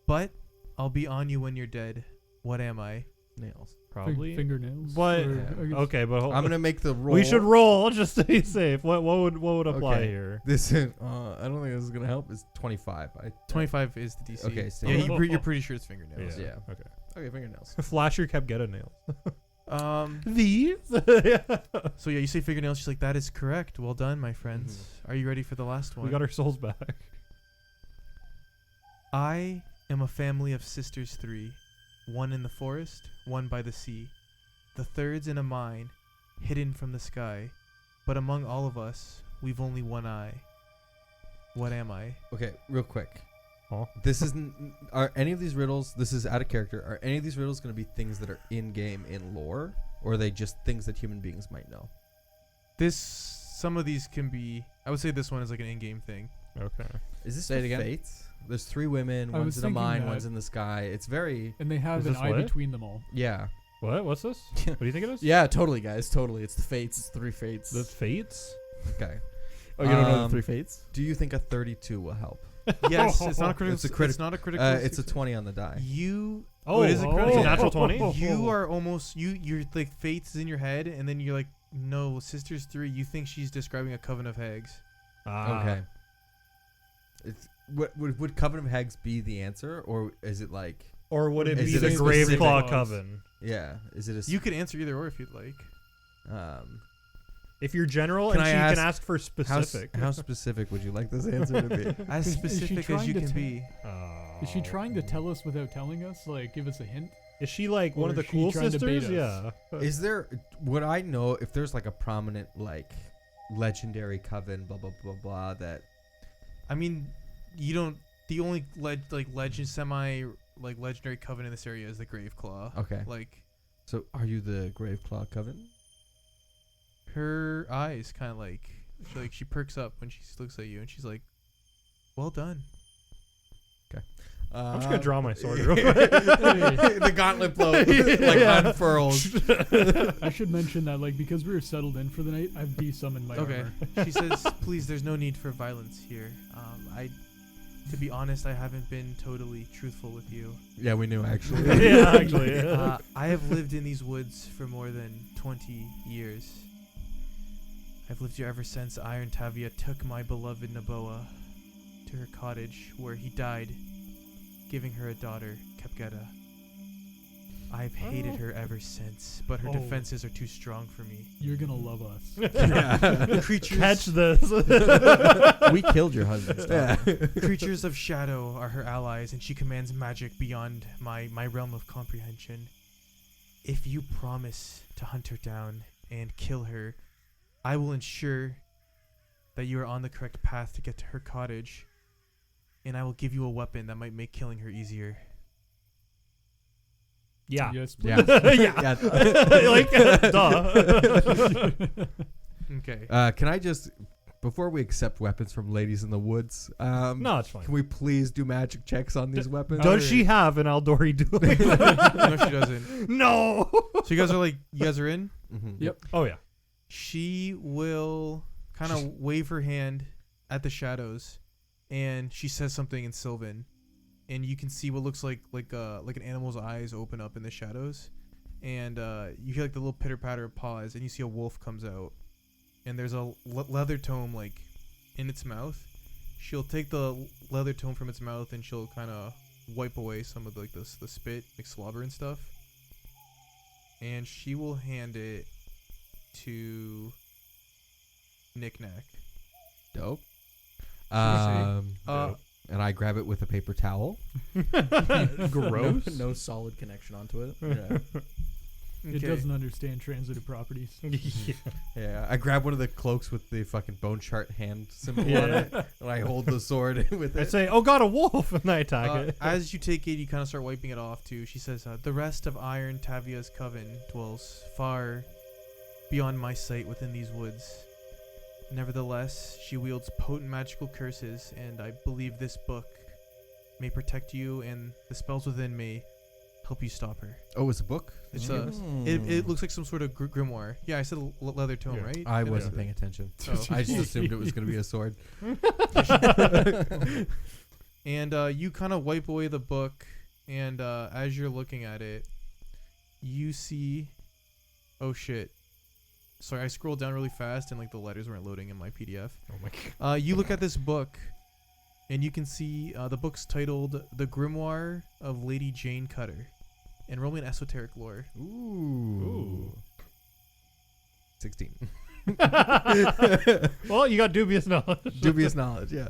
but I'll be on you when you're dead. What am I? Nails. Probably. Fingernails. But Or, I guess- okay, but hold I'm gonna make the roll. we should roll just to be safe. What would apply Okay. here? This is. I don't think this is gonna help. It's 25. 25 is the DC. Okay, so- yeah, you're pretty sure it's fingernails. Yeah. Okay. Okay, fingernails. Flash your Capgetta nails. These. So yeah, you say fingernails. She's like, that is correct. Well done, my friends. Are you ready for the last one? We got our souls back. I am a family of sisters 3, one in the forest, one by the sea. The third's in a mine, hidden from the sky. But among all of us, we've only one eye. What am I? Okay, real quick. Huh? This isn't. Are any of these riddles? This is out of character. Are any of these riddles going to be things that are in game in lore, or are they just things that human beings might know? Some of these can be. I would say this one is like an in-game thing. Okay. Is this Say it the again. Fates? There's 3 women. I One's was in a thinking mine. that. One's in the sky. It's very. And they have Is an this eye what? between them all. Yeah. What? What's this? What do you think it is? Yeah, totally, guys. Totally. It's the fates. It's 3 fates. The Fates. Okay. Oh, you don't know the Um, 3 fates? Do you think a 32 will help? Yes, it's not a critical. It's a criti- It's not a critical. It's a 20 on the die. You. Oh, it is a it's critical. a natural 20? You are almost. You're like fates is in your head, and then you're like, no, sisters 3. You think she's describing a coven of hags? Okay. It's, would Coven of Hags be the answer, or is it like? Or would it Is be it the a specific Graveclaw clause? Coven? Yeah. Is it a? You could answer either or if you'd like. If you're general Can and I she ask- can ask for specific. How specific would you like this answer to be? As Is she specific as trying you to can tell- be. Is she trying to tell us without telling us? Like, give us a hint? Is she like one Or of the is she cool trying to bait sisters? us? Yeah. Is there? Would I know if there's like a prominent like legendary coven? Blah blah blah blah. That I mean, you don't. The only legendary coven in this area is the Graveclaw. okay. Like So are you the Graveclaw Coven? her eyes, kind of like she perks up when she looks at you, and she's like, "Well done." I'm just gonna draw my sword real quick. The gauntlet blow like Yeah. unfurls. I should mention that, like, because we were settled in for the night, I've de-summoned my Okay. armor. She says, "Please, there's no need for violence here. To be honest, I haven't been totally truthful with you. Yeah, we knew actually. Yeah, actually. Yeah. I have lived in these woods for more than 20 years. I've lived here ever since Iron Tavia took my beloved Naboa to her cottage, where he died, giving her a daughter, Kepgeta. I've hated her ever since, but her Oh. defenses are too strong for me. You're gonna love us. The creatures, Catch this. We killed your husband. Stop. creatures of shadow are her allies, and she commands magic beyond my realm of comprehension. If you promise to hunt her down and kill her, I will ensure that you are on the correct path to get to her cottage, and I will give you a weapon that might make killing her easier. Yeah. Yes, Yeah. please. Yeah. Like, duh. Okay. Can I just, before we accept weapons from ladies in the woods, No, it's fine. can we please do magic checks on these weapons? Does she have an Aldori dueling? No, she doesn't. No. So you guys are in? Mm-hmm. Yep. Oh yeah. She will kind of wave her hand at the shadows, and she says something in Sylvan, and you can see what looks like an animal's eyes open up in the shadows, and you hear like the little pitter patter of paws, and you see a wolf comes out, and there's a leather tome like in its mouth. She'll take the leather tome from its mouth, and she'll kind of wipe away some of like the spit, like slobber and stuff, and she will hand it to Knick-Knack. Dope. Uh, And I grab it with a paper towel. Gross. No solid connection onto it. It okay. doesn't understand transitive properties. Yeah. Yeah, I grab one of the cloaks with the fucking bone chart hand symbol on Yeah. it, and I hold the sword with I it. say, "Oh God, a wolf!" and I attack it. As you take it, you kind of start wiping it off too. She says, "The rest of Iron Tavia's coven dwells far beyond my sight within these woods. Nevertheless, she wields potent magical curses, and I believe this book may protect you, and the spells within may help you stop her." Oh, it's a book? It's Did you a. give us? It looks like some sort of grimoire. Yeah, I said leather tome, Yeah. right? I And wasn't then- paying attention. Oh. I just assumed it was going to be a sword. And you kind of wipe away the book, and as you're looking at it, you see, oh shit. Sorry, I scrolled down really fast, and like the letters weren't loading in my PDF. Oh my God. You look at this book, and you can see the book's titled "The Grimoire of Lady Jane Cutter," and roll me an esoteric lore. Ooh. 16. Well, you got dubious knowledge. Dubious knowledge, yeah.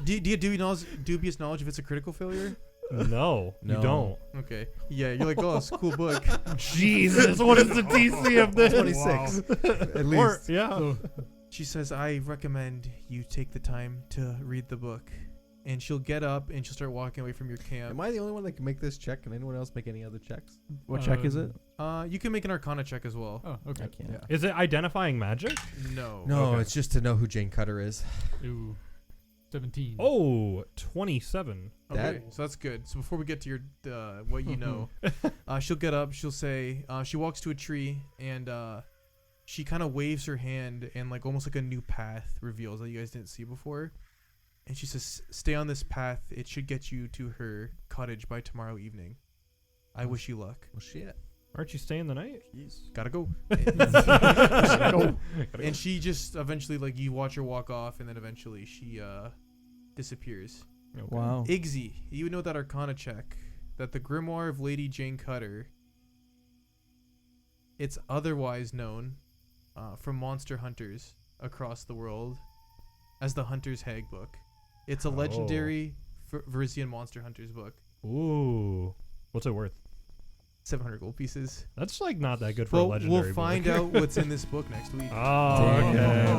Do you have dubious knowledge if it's a critical failure? No, you No. don't. Okay. Yeah, you're like, oh, it's a cool book. Jesus, what is the DC of this? 26. At least. Or, yeah. So, She says, "I recommend you take the time to read the book." And she'll get up and she'll start walking away from your camp. Am I the only one that can make this check? Can anyone else make any other checks? What check is it? You can make an Arcana check as well. oh, okay. I can't. Yeah. Is it identifying magic? No. No, Okay. it's just to know who Jane Cutter is. Ooh, 17. Oh, 27. Okay, That- so that's good. So before we get to your what you know, she'll get up. She'll say, she walks to a tree and she kind of waves her hand, and like almost like a new path reveals that you guys didn't see before. And she says, "Stay on this path. It should get you to her cottage by tomorrow evening. I wish you luck." Well, shit. Aren't you staying the night? Gotta go. And she just eventually, like, you watch her walk off, and then eventually she disappears. Okay. Wow. Iggsy, you would know that Arcana check, that the Grimoire of Lady Jane Cutter, it's otherwise known from monster hunters across the world as the Hunter's Handbook. It's a Oh. legendary Verisian monster hunters book. Ooh. What's it worth? 700 gold pieces. That's like not that good for a Well, legendary we'll find book. out what's in this book next week. Oh, Damn. okay.